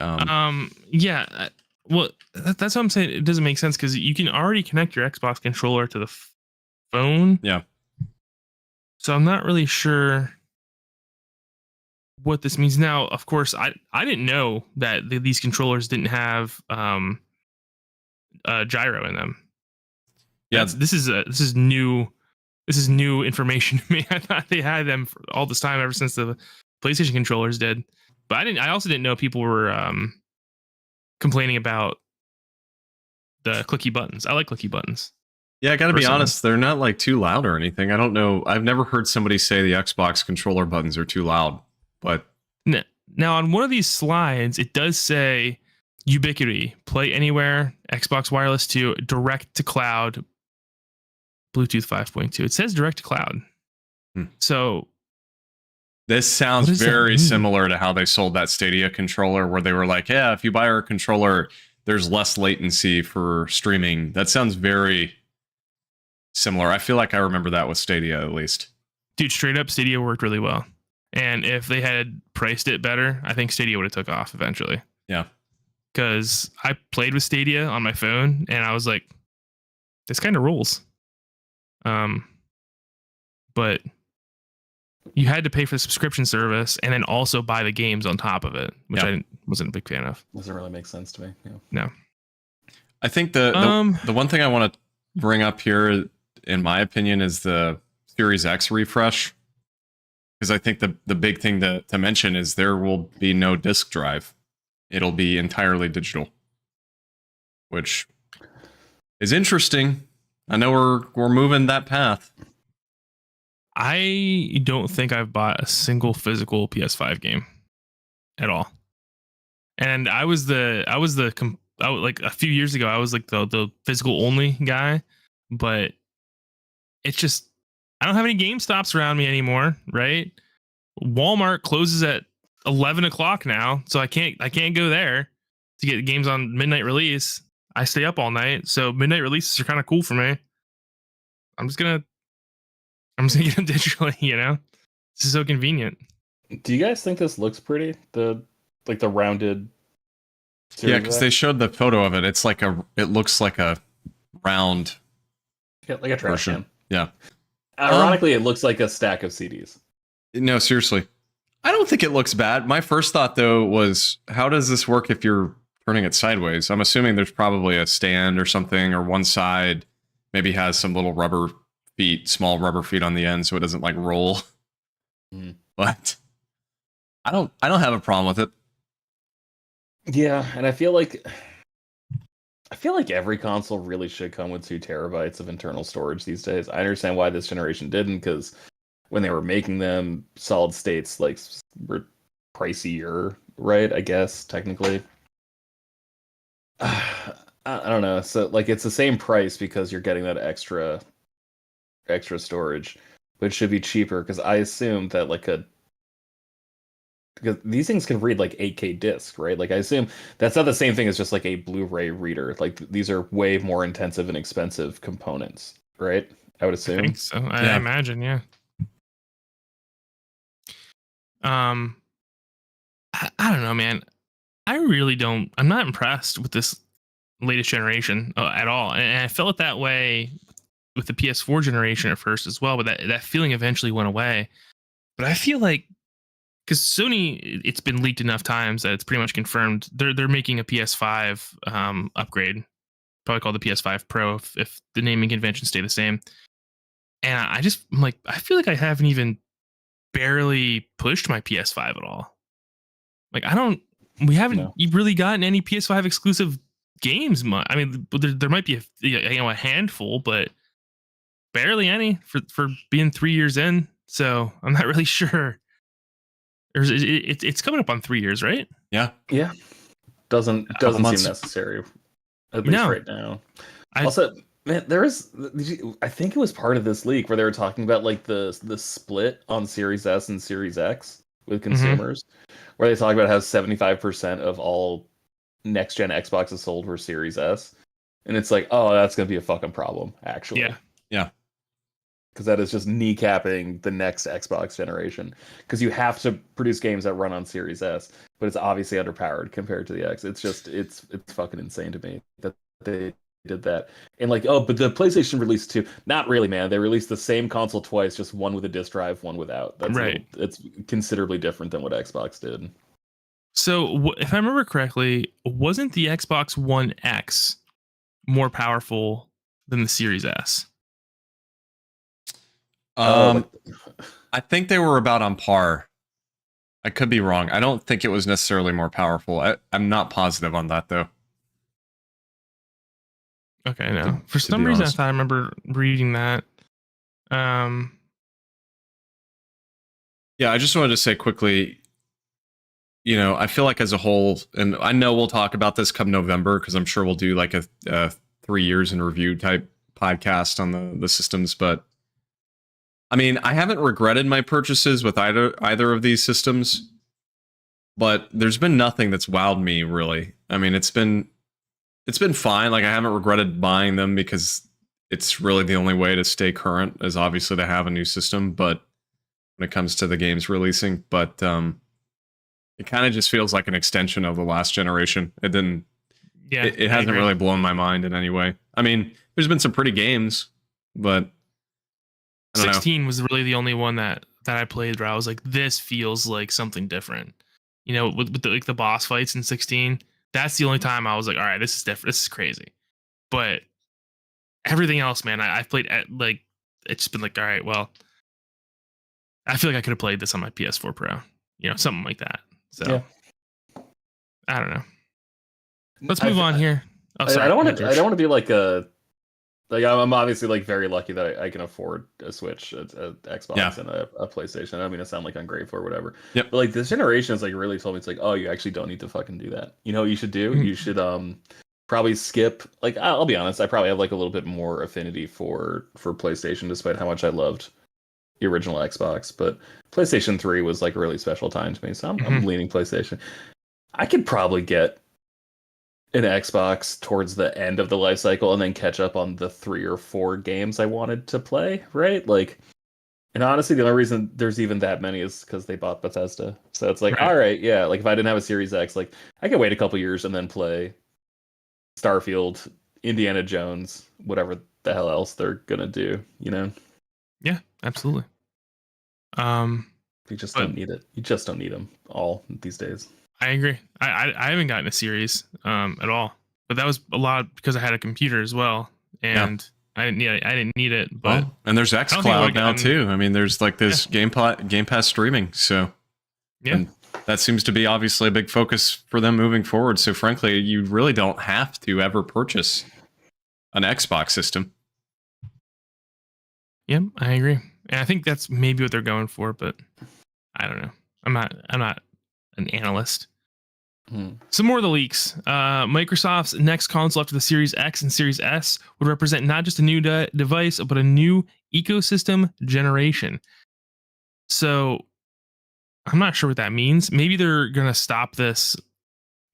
yeah, well, that's what I'm saying. It doesn't make sense because you can already connect your Xbox controller to the phone. Yeah. So I'm not really sure what this means. Now, of course, I didn't know that these controllers didn't have gyro in them. Yeah, this is new information to me. I thought they had them for all this time ever since the PlayStation controllers did. But I also didn't know people were complaining about clicky buttons. I like clicky buttons. Yeah, I got to be Personally. honest. They're not like too loud or anything. I don't know. I've never heard somebody say the Xbox controller buttons are too loud. But Now, on one of these slides, it does say Ubiquity, play anywhere, Xbox Wireless 2, direct to cloud, Bluetooth 5.2. It says direct to cloud. So this sounds very similar to how they sold that Stadia controller, where they were like, yeah, if you buy our controller, there's less latency for streaming. That sounds very similar. I feel like I remember that with Stadia, at least. Dude, straight up, Stadia worked really well. And if they had priced it better, I think Stadia would have took off eventually. Yeah. Because I played with Stadia on my phone, and I was like, this kind of rules. But you had to pay for the subscription service and then also buy the games on top of it, which I wasn't a big fan of. Doesn't really make sense to me. Yeah. No. I think the one thing I want to bring up here, in my opinion, is the Series X refresh. Because I think the big thing to mention is there will be no disk drive. It'll be entirely digital, which is interesting. I know we're moving that path. I don't think I've bought a single physical PS5 game at all. And I was like a few years ago, I was like the physical only guy, but it's just, I don't have any GameStops around me anymore, right? Walmart closes at 11 o'clock now, so I can't go there to get games on midnight release. I stay up all night, so midnight releases are kind of cool for me. I'm just gonna get them digitally, you know? This is so convenient. Do you guys think this looks pretty? The rounded. Yeah, because they showed the photo of it. It looks like a round. Yeah, like a trash can. Yeah. Ironically, it looks like a stack of CDs. No, seriously. I don't think it looks bad. My first thought, though, was how does this work if you're turning it sideways? I'm assuming there's probably a stand or something, or one side maybe has some little small rubber feet on the end, so it doesn't like roll. But I don't have a problem with it. Yeah, and I feel like every console really should come with 2 terabytes of internal storage these days. I understand why this generation didn't, because when they were making them, solid states like were pricier, right? I guess technically. I don't know. So like it's the same price because you're getting that extra storage, but it should be cheaper because I assume that because these things can read like 8K disc, right? Like I assume that's not the same thing as just like a Blu-ray reader. Like these are way more intensive and expensive components, right? I would assume. I think so. I imagine, yeah. I don't know, man. I'm not impressed with this latest generation at all. And I felt that way with the PS4 generation at first as well, but that feeling eventually went away. But I feel like, because Sony, it's been leaked enough times that it's pretty much confirmed they're making a PS5 upgrade, probably called the PS5 Pro if the naming conventions stay the same. And I'm like, I feel like I haven't even barely pushed my PS5 at all. Like we haven't really gotten any PS5 exclusive games. I mean, there might be a handful, but barely any for being 3 years in. So I'm not really sure. It's coming up on 3 years, right? Yeah. Doesn't seem necessary, at least right now. Also, man, I think it was part of this leak where they were talking about like the split on Series S and Series X with consumers, where they talk about how 75% of all next gen Xboxes sold were Series S, and it's like, oh, that's gonna be a fucking problem, actually. Yeah. Because that is just kneecapping the next Xbox generation. Because you have to produce games that run on Series S, but it's obviously underpowered compared to the X. It's just it's fucking insane to me that they did that. And like, oh, but the PlayStation released 2. Not really, man. They released the same console twice, just one with a disc drive, one without. That's right. It's considerably different than what Xbox did. So if I remember correctly, wasn't the Xbox One X more powerful than the Series S? I think they were about on par. I could be wrong. I don't think it was necessarily more powerful. I'm not positive on that, though. Okay, no. For some reason, I thought I remember reading that. Yeah, I just wanted to say quickly, I feel like as a whole, and I know we'll talk about this come November because I'm sure we'll do like a 3 years in review type podcast on the systems. But I mean, I haven't regretted my purchases with either of these systems, but there's been nothing that's wowed me really. I mean, it's been fine. Like I haven't regretted buying them because it's really the only way to stay current is obviously to have a new system. But when it comes to the games releasing, but it kind of just feels like an extension of the last generation. It didn't. Yeah, it hasn't really blown my mind in any way. I mean, there's been some pretty games, but 16 was really the only one that I played where I was like, this feels like something different. With the boss fights in 16, that's the only time I was like, all right, this is different. This is crazy. But everything else, man, I've played at like, it's just been like, all right, well, I feel like I could have played this on my PS4 Pro, something like that. So yeah. I don't know. Let's move on here. Oh, sorry. I don't want to be like I'm obviously like very lucky that I can afford a Switch, a Xbox, and a PlayStation. I don't mean to sound like ungrateful or whatever. Yep. But like this generation has like really told me, it's like, oh, you actually don't need to fucking do that. You know what you should do? You should probably skip. Like I'll be honest, I probably have like a little bit more affinity for PlayStation, despite how much I loved the original Xbox. But PlayStation 3 was like a really special time to me, so I'm leaning PlayStation. I could probably get an Xbox towards the end of the life cycle and then catch up on the 3 or 4 games I wanted to play, right? Like, and honestly, the only reason there's even that many is because they bought Bethesda. So it's like, all right, yeah, like if I didn't have a Series X, like I could wait a couple years and then play Starfield, Indiana Jones, whatever the hell else they're gonna do, Yeah, absolutely. You just don't need it. You just don't need them all these days. I agree. I haven't gotten a series at all, but that was a lot because I had a computer as well, and I didn't need it. But and there's xCloud now too. I mean, there's like this Game Pass streaming. So and that seems to be obviously a big focus for them moving forward. So frankly, you really don't have to ever purchase an Xbox system. Yeah, I agree, and I think that's maybe what they're going for, but I don't know. I'm not an analyst. Some more of the leaks. Microsoft's next console after the Series X and Series S would represent not just a new device, but a new ecosystem generation. So I'm not sure what that means. Maybe they're going to stop this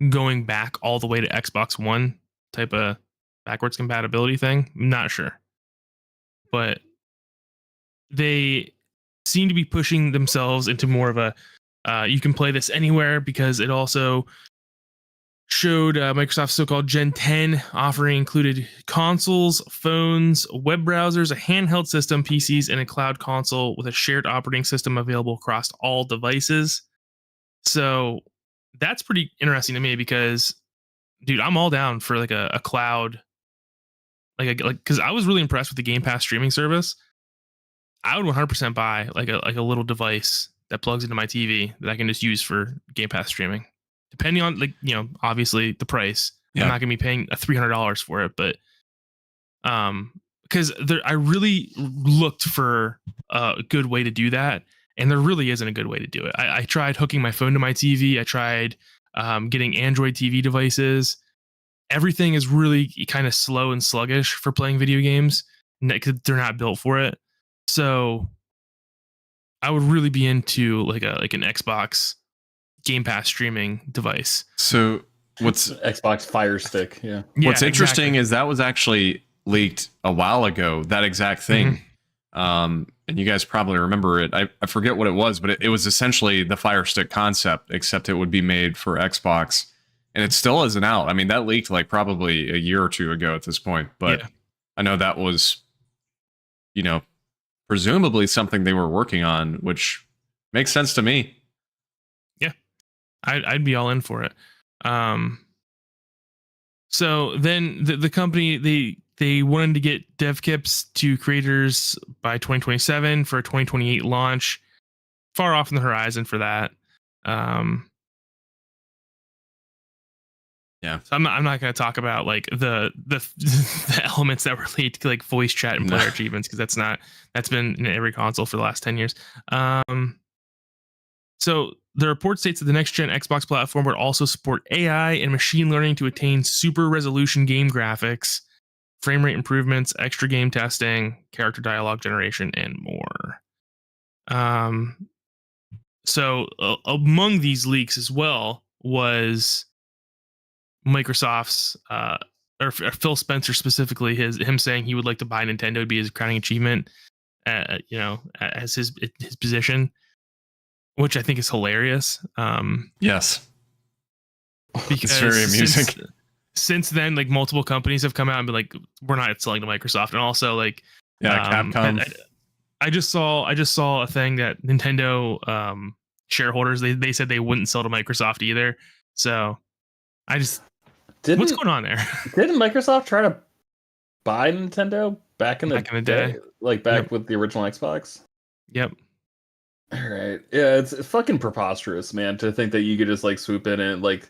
going back all the way to Xbox One type of backwards compatibility thing. I'm not sure. But they seem to be pushing themselves into more of a you can play this anywhere, because it also showed Microsoft's so-called Gen 10 offering included consoles, phones, web browsers, a handheld system, PCs, and a cloud console with a shared operating system available across all devices. So that's pretty interesting to me because, dude, I'm all down for like a cloud, like because I was really impressed with the Game Pass streaming service. I would 100% buy like a little device that plugs into my TV that I can just use for Game Pass streaming. Depending on obviously the price. I'm not gonna be paying $300 for it, but because I really looked for a good way to do that, and there really isn't a good way to do it. I tried hooking my phone to my TV. I tried getting Android TV devices. Everything is really kind of slow and sluggish for playing video games because they're not built for it. So I would really be into like an Xbox Game Pass streaming device. So what's Xbox Fire Stick? Yeah. What's interesting is that was actually leaked a while ago. That exact thing, and you guys probably remember it. I forget what it was, but it was essentially the Fire Stick concept, except it would be made for Xbox, and it still isn't out. I mean, that leaked like probably a year or two ago at this point, but I know that was, presumably something they were working on, which makes sense to me. I'd be all in for it. So then the company, they wanted to get dev kits to creators by 2027 for a 2028 launch. Far off in the horizon for that. Yeah. So I'm not going to talk about like the the elements that relate to like voice chat and player achievements, because that's been in every console for the last 10 years. So the report states that the next gen Xbox platform would also support AI and machine learning to attain super resolution game graphics, frame rate improvements, extra game testing, character dialogue generation, and more. So among these leaks as well was Microsoft's or Phil Spencer specifically, him saying he would like to buy Nintendo to be his crowning achievement, as his position, which I think is hilarious. Yes, Because it's very amusing. Since then, like multiple companies have come out and been like, we're not selling to Microsoft, and also like, Capcom. I just saw a thing that Nintendo shareholders they said they wouldn't sell to Microsoft either. So what's going on there? Didn't Microsoft try to buy Nintendo back in the day? Like back with the original Xbox? Yep. All right. Yeah, it's fucking preposterous, man, to think that you could just like swoop in and like.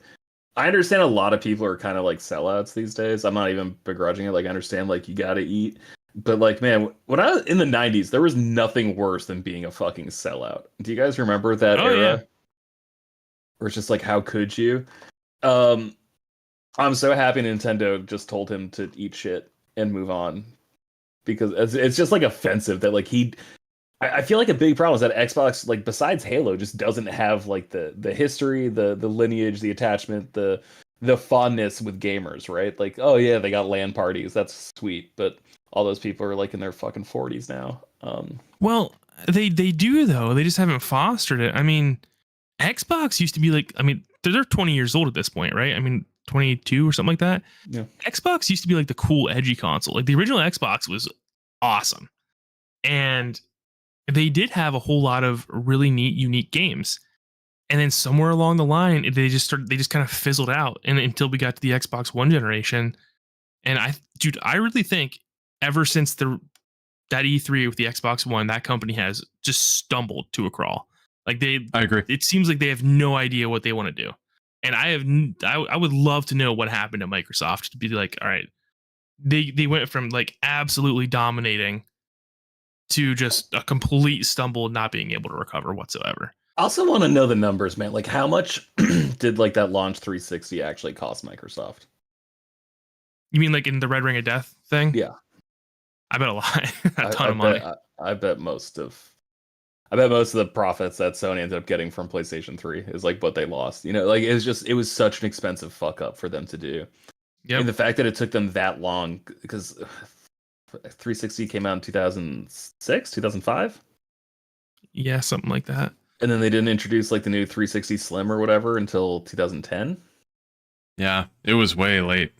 I understand a lot of people are kind of like sellouts these days. I'm not even begrudging it. Like, I understand like you gotta eat. But like, man, when I was in the 90s, there was nothing worse than being a fucking sellout. Do you guys remember that era? Yeah. Where it's just like, how could you? I'm so happy Nintendo just told him to eat shit and move on, because it's just like offensive that like I feel like a big problem is that Xbox, like besides Halo, just doesn't have like the history, the lineage, the attachment, the fondness with gamers, right? Like, oh yeah, they got LAN parties, that's sweet, but all those people are like in their fucking 40s now. Well, they do though. They just haven't fostered it. I mean, Xbox used to be like, I mean, they're 20 years old at this point, right? I mean, 22 or something like that. Yeah. Xbox used to be like the cool, edgy console. Like the original Xbox was awesome, and they did have a whole lot of really neat, unique games. And then somewhere along the line, they just kind of fizzled out, and until we got to the Xbox One generation. And I really think ever since that E3 with the Xbox One, that company has just stumbled to a crawl. Like I agree. It seems like they have no idea what they want to do. And I would love to know what happened to Microsoft to be like, all right, they went from like absolutely dominating to just a complete stumble, not being able to recover whatsoever. I also want to know the numbers, man. Like, how much did like that launch 360 actually cost Microsoft? You mean like in the Red Ring of Death thing? Yeah, I bet a lot, a ton of money. I bet most of the profits that Sony ended up getting from PlayStation 3 is like what they lost. You know, like it was such an expensive fuck up for them to do. Yeah, and the fact that it took them that long, because 360 came out in 2006, 2005. Yeah, something like that. And then they didn't introduce like the new 360 Slim or whatever until 2010. Yeah, it was way late.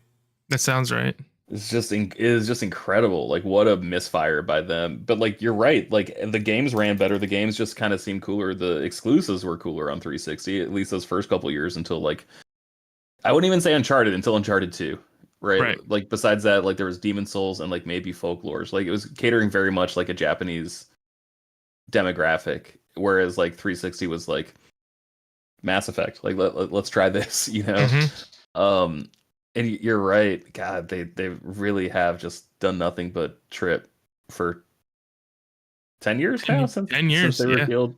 That sounds right. It is just incredible. Like, what a misfire by them. But like, you're right. Like, the games ran better. The games just kind of seemed cooler. The exclusives were cooler on 360, at least those first couple years, until like, I wouldn't even say Uncharted, until Uncharted 2. Right. Like, besides that, like there was Demon Souls and like maybe Folklores. Like, it was catering very much like a Japanese demographic, whereas like 360 was like Mass Effect. Like, let's try this, you know. Mm-hmm. And you're right. God, they really have just done nothing but trip for 10 years now. 10 years since they revealed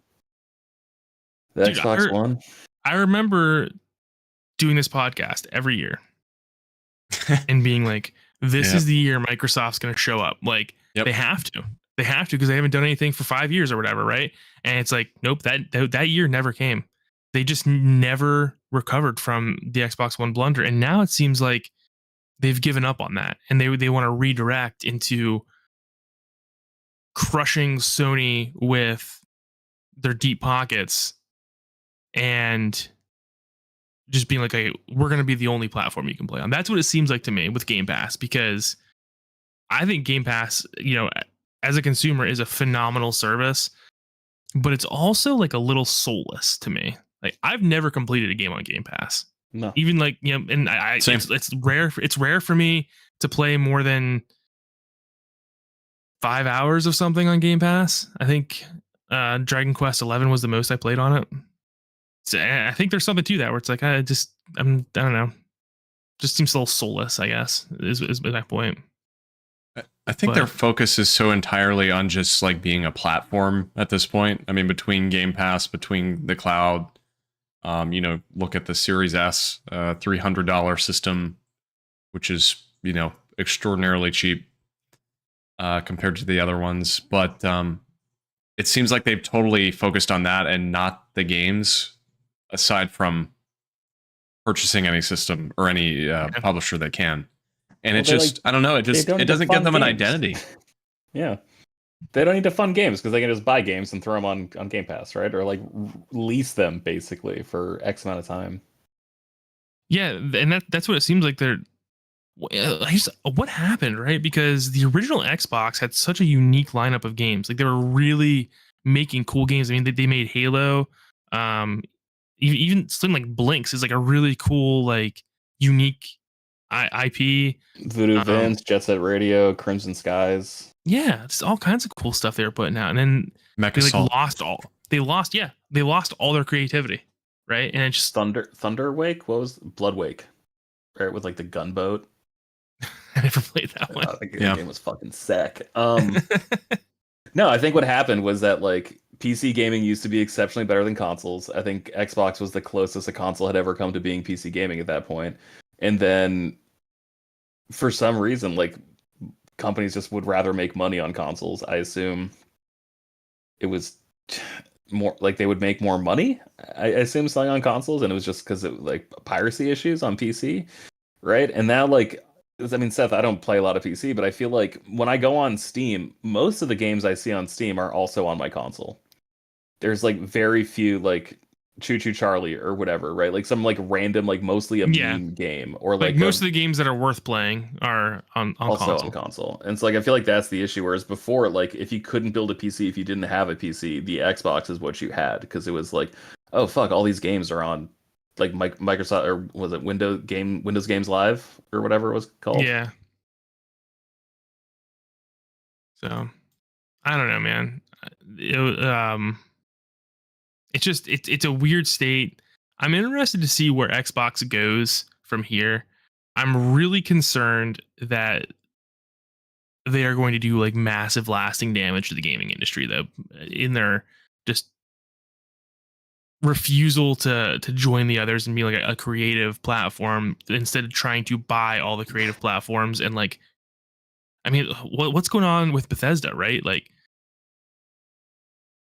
the Xbox One. I remember doing this podcast every year and being like, this is the year Microsoft's going to show up. Like, they have to because they haven't done anything for 5 years or whatever, right? And it's like, nope, that year never came. They just never recovered from the Xbox One blunder, and now it seems like they've given up on that, and they want to redirect into crushing Sony with their deep pockets and just being like, hey, we're going to be the only platform you can play on. That's what it seems like to me with Game Pass, because I think Game Pass, you know, as a consumer, is a phenomenal service, but it's also like a little soulless to me. Like, I've never completed a game on Game Pass. No. Even like, you know, and it's rare. It's rare for me to play more than 5 hours of something on Game Pass. I think Dragon Quest 11 was the most I played on it. So I think there's something to that where it's like, I don't know. just seems a little soulless, I guess, is my point. I think their But- focus is so entirely on just like being a platform at this point. I mean, between Game Pass, between the cloud, look at the Series S, $300 system, which is, extraordinarily cheap compared to the other ones. But it seems like they've totally focused on that and not the games, aside from purchasing any system or any publisher they can. And Well, it just, I don't know, it don't need doesn't to give them fund an games. identity. Yeah. They don't need to fund games because they can just buy games and throw them on Game Pass, right? Or like lease them basically for X amount of time. Yeah, and that's what it seems like they're. What happened, right? Because the original Xbox had such a unique lineup of games. Like they were really making cool games. I mean, they made Halo. Even something like Blinks is like a really cool, like unique IP. Voodoo Vince, Jet Set Radio, Crimson Skies. Yeah, it's all kinds of cool stuff they were putting out, and then they Mechasol. They lost all their creativity, right? And it just Thunder Wake. What was Blood Wake? Right, with like the gunboat. I never played that one. I think the game was fucking sick. No, I think what happened was that like PC gaming used to be exceptionally better than consoles. I think Xbox was the closest a console had ever come to being PC gaming at that point. And then for some reason, like companies just would rather make money on consoles. I assume it was more like they would make more money. I assume selling on consoles, and it was just because of like piracy issues on PC, right? And now, like, I mean, Seth, I don't play a lot of PC, but I feel like when I go on Steam, most of the games I see on Steam are also on my console. There's like very few like Choo Choo Charlie or whatever, right? Like some like random, like mostly a meme game, or like like most of the games that are worth playing are on also console. on console. And it's like I feel like that's the issue. Whereas before, like if you couldn't build a PC, if you didn't have a PC, the Xbox is what you had, because it was like, oh fuck, all these games are on like Microsoft, or was it Windows Games Live or whatever it was called? Yeah. So I don't know, man. It's a weird state. I'm interested to see where Xbox goes from here. I'm really concerned that they are going to do like massive lasting damage to the gaming industry, though, in their just refusal to join the others and be like a creative platform, instead of trying to buy all the creative platforms. And like, I mean, what's going on with Bethesda, right? Like,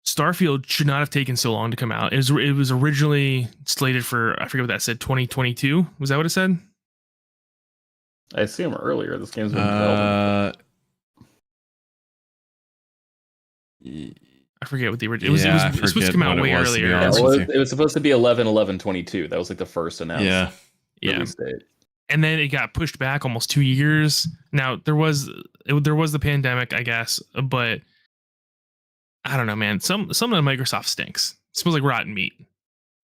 Starfield should not have taken so long to come out. It was originally slated for, I forget what that said, 2022. Was that what it said? I assume earlier. This game's been developed. I forget what the original. It was supposed to come out way earlier. It was supposed to be 11/11/22. That was like the first announced release date. And then it got pushed back almost 2 years. Now there was the pandemic, I guess, but I don't know, man. Some of Microsoft stinks. It smells like rotten meat,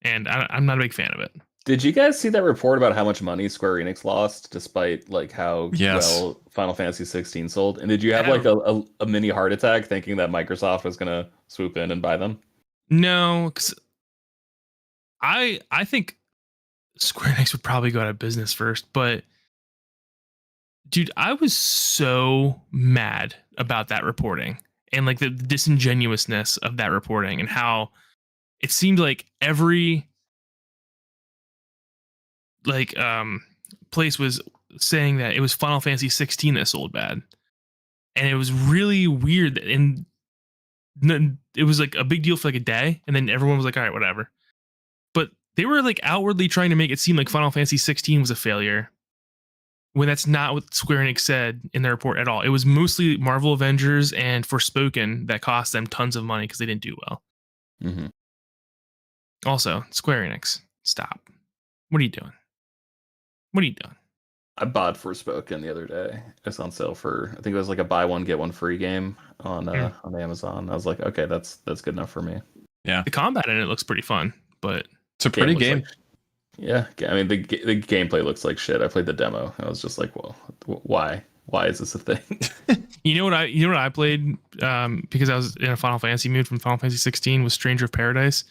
and I'm not a big fan of it. Did you guys see that report about how much money Square Enix lost, despite like how well Final Fantasy 16 sold? And did you have like a mini heart attack thinking that Microsoft was gonna swoop in and buy them? No, because I think Square Enix would probably go out of business first. But dude, I was so mad about that reporting, and like the disingenuousness of that reporting, and how it seemed like every place was saying that it was Final Fantasy 16 that sold bad. And it was really weird. And it was like a big deal for like a day, and then everyone was like, all right, whatever. But they were like outwardly trying to make it seem like Final Fantasy 16 was a failure, when that's not what Square Enix said in their report at all. It was mostly Marvel Avengers and Forspoken that cost them tons of money because they didn't do well. Mm-hmm. Also, Square Enix, stop. What are you doing? What are you doing? I bought Forspoken the other day. It's on sale for, I think it was like a buy one get one free game on Amazon. I was like, okay, that's good enough for me. Yeah, the combat in it looks pretty fun, but it's a pretty game. Yeah, I mean the gameplay looks like shit. I played the demo. I was just like, well, why is this a thing? You know what I played because I was in a Final Fantasy mood from Final Fantasy 16 was Stranger of Paradise.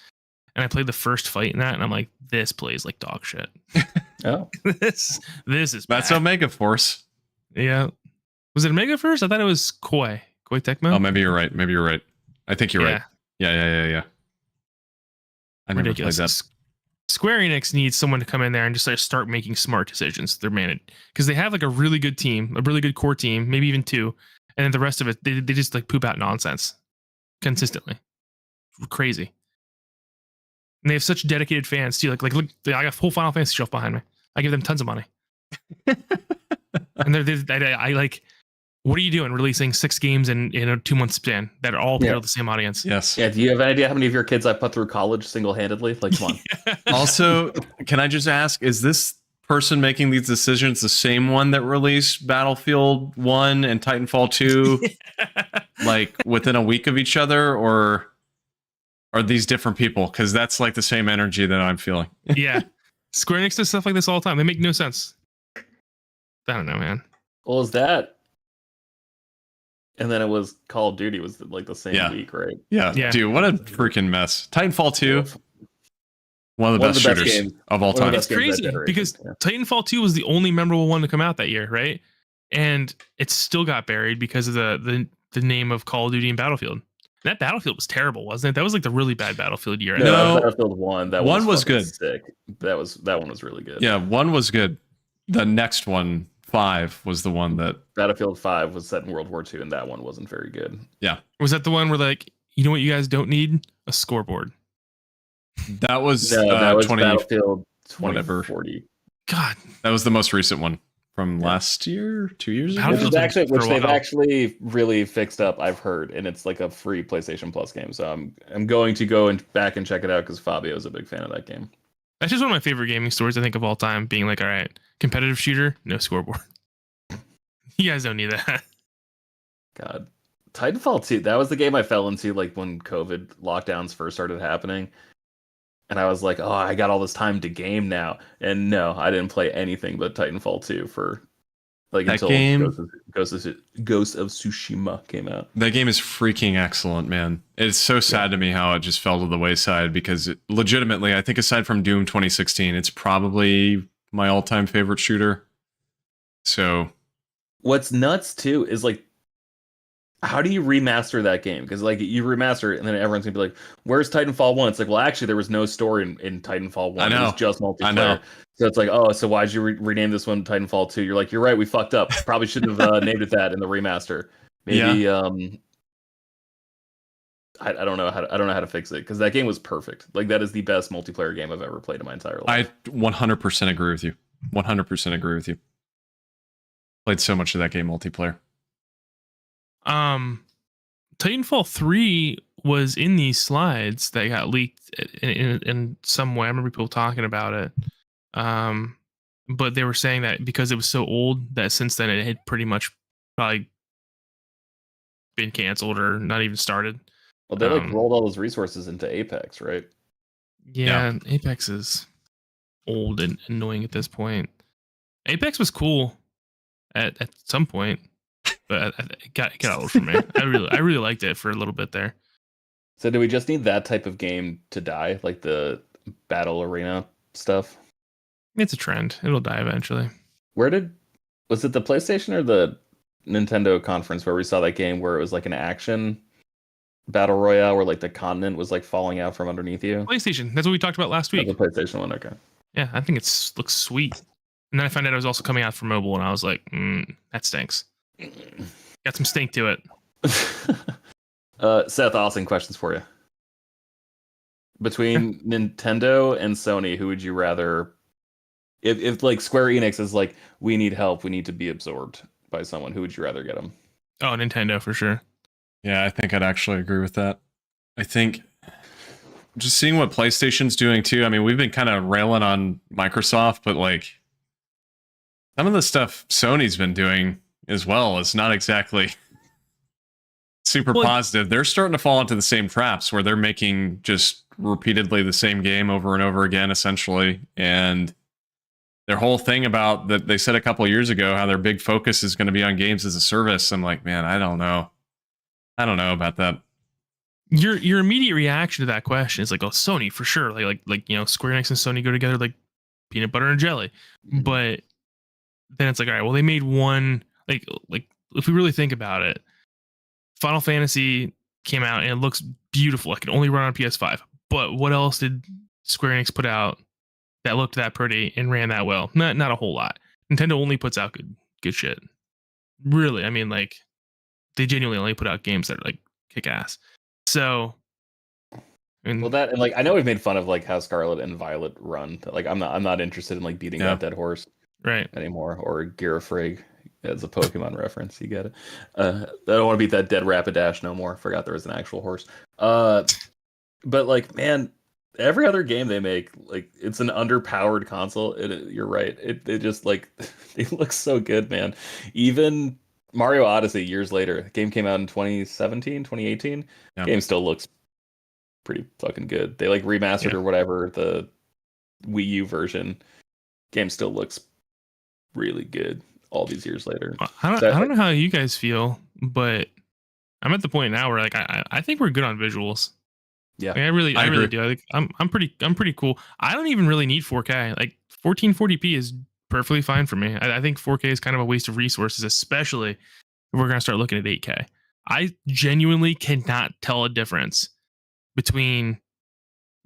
and I played the first fight in that, and I'm like, this plays like dog shit. Oh, this is That's bad. Omega Force. Yeah. Was it Omega first? I thought it was Koei Tecmo. Oh, maybe you're right. I think you're right. Yeah. I never played Ridiculous. that. Square Enix needs someone to come in there and just like start making smart decisions. They're managed because they have like a really good team, a really good core team, maybe even two, and then the rest of it they just like poop out nonsense consistently. Crazy. And they have such dedicated fans too. Like look, I got a whole Final Fantasy shelf behind me. I give them tons of money. And I like, what are you doing releasing 6 games in a 2-month span that are all appeal to the same audience? Yes. yeah. Do you have any idea how many of your kids I put through college single-handedly? Like, come on. Also, can I just ask, is this person making these decisions the same one that released Battlefield 1 and Titanfall 2 like within a week of each other, or are these different people? Because that's like the same energy that I'm feeling. Yeah. Square Enix does stuff like this all the time. They make no sense. I don't know, man. Well, is that? And then it was Call of Duty was like the same week, right? Yeah, dude, what a freaking mess. Titanfall 2, one of the best shooters games of all One of time. the It's best games crazy that generation, because yeah. Titanfall 2 was the only memorable one to come out that year, right? And it still got buried because of the name of Call of Duty and Battlefield. That Battlefield was terrible, wasn't it? That was like the really bad Battlefield year. No. Battlefield 1. That One was fucking good. Sick. That one was really good. Yeah, 1 was good. The next one, 5, was the one that... Battlefield 5 was set in World War II, and that one wasn't very good. Yeah. Was that the one where like, you know what you guys don't need? A scoreboard. That was, that was 20... Battlefield whatever. 2040. God. That was the most recent one from last year, 2 years ago. Battlefield- Which for a they've while. actually really fixed up, I've heard, and it's like a free PlayStation Plus game. So I'm going to go back and check it out because Fabio's a big fan of that game. That's just one of my favorite gaming stories, I think, of all time. Being like, all right, competitive shooter, no scoreboard. You guys don't need that. God, Titanfall 2. That was the game I fell into like when COVID lockdowns first started happening, and I was like, oh, I got all this time to game now. And no, I didn't play anything but Titanfall 2 for like That until game- Ghost of Tsushima came out. That game is freaking excellent, man. It's so sad to me how it just fell to the wayside because legitimately, I think aside from Doom 2016, it's probably my all-time favorite shooter. So, What's nuts too is like, how do you remaster that game? Because like you remaster it and then everyone's gonna be like, "Where's Titanfall 1?" It's like, well, actually, there was no story in Titanfall 1. I know. It was just multiplayer. I know. So it's like, oh, so why'd you rename this one Titanfall 2? You're like, you're right, we fucked up. Probably should have named it that in the remaster. Maybe I don't know how to fix it because that game was perfect. Like that is the best multiplayer game I've ever played in my entire life. I 100% agree with you. 100% agree with you. Played so much of that game multiplayer. Titanfall 3 was in these slides that got leaked in some way. I remember people talking about it. But they were saying that because it was so old that since then it had pretty much probably been canceled or not even started. Well, they like rolled all those resources into Apex, right? Yeah, Apex is old and annoying at this point. Apex was cool at some point, but it got old for me. I really liked it for a little bit there. So do we just need that type of game to die, like the battle arena stuff? It's a trend. It'll die eventually. Was it the PlayStation or the Nintendo conference where we saw that game where it was like an action battle royale where like the continent was like falling out from underneath you? PlayStation. That's what we talked about last week. The PlayStation one, okay. Yeah, I think looks sweet. And then I found out it was also coming out for mobile, and I was like, that stinks. Got some stink to it. Seth, Austin, questions for you. Between Nintendo and Sony, who would you rather? If like Square Enix is like, we need help, we need to be absorbed by someone, who would you rather get them? Oh, Nintendo for sure. Yeah, I think I'd actually agree with that. I think just seeing what PlayStation's doing too. I mean, we've been kind of railing on Microsoft, but like some of the stuff Sony's been doing as well is not exactly super positive. They're starting to fall into the same traps where they're making just repeatedly the same game over and over again, essentially. And their whole thing about that, they said a couple of years ago how their big focus is going to be on games as a service. I'm like, man, I don't know about that. your immediate reaction to that question is like, oh, Sony for sure. Like Square Enix and Sony go together like peanut butter and jelly. Mhm. But then it's like, all right, well, they made one like if we really think about it, Final Fantasy came out and it looks beautiful. It can only run on PS5. But what else did Square Enix put out that looked that pretty and ran that well? Not a whole lot. Nintendo only puts out good shit. Really, I mean, like they genuinely only put out games that are like kick ass. So, and Well, that and like I know we've made fun of like how Scarlet and Violet run. Like I'm not interested in like beating Yeah. that dead horse right. anymore, or Girafrig as a Pokemon reference. You get it. I don't want to beat that dead Rapidash no more. Forgot there was an actual horse. But like, man, every other game they make, like it's an underpowered console. You're right. It just like it looks so good, man. Even Mario Odyssey years later, the game came out in 2017, 2018. Yeah. Game still looks pretty fucking good. They like remastered or whatever the Wii U version. Game still looks really good all these years later. I don't know how you guys feel, but I'm at the point now where like I think we're good on visuals. Yeah, Like, I really agree. do. Like, I'm pretty cool. I don't even really need 4K. Like 1440p is perfectly fine for me. I think 4K is kind of a waste of resources, especially if we're gonna start looking at 8K. I genuinely cannot tell a difference between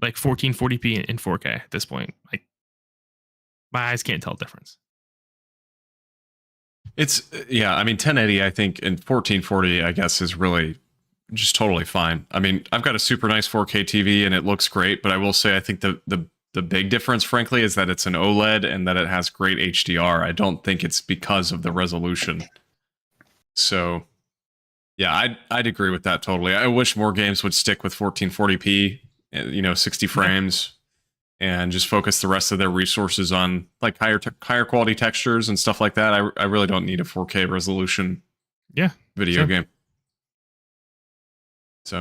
like 1440p and 4K at this point. Like my eyes can't tell a difference. It's yeah, I mean 1080 I think and 1440 I guess is really just totally fine. I mean, I've got a super nice 4K TV and it looks great, but I will say I think the big difference frankly is that it's an OLED and that it has great HDR. I don't think it's because of the resolution. So yeah, I'd agree with that totally. I wish more games would stick with 1440p, 60 frames, and just focus the rest of their resources on like higher quality textures and stuff like that. I really don't need a 4K resolution video sure. game. So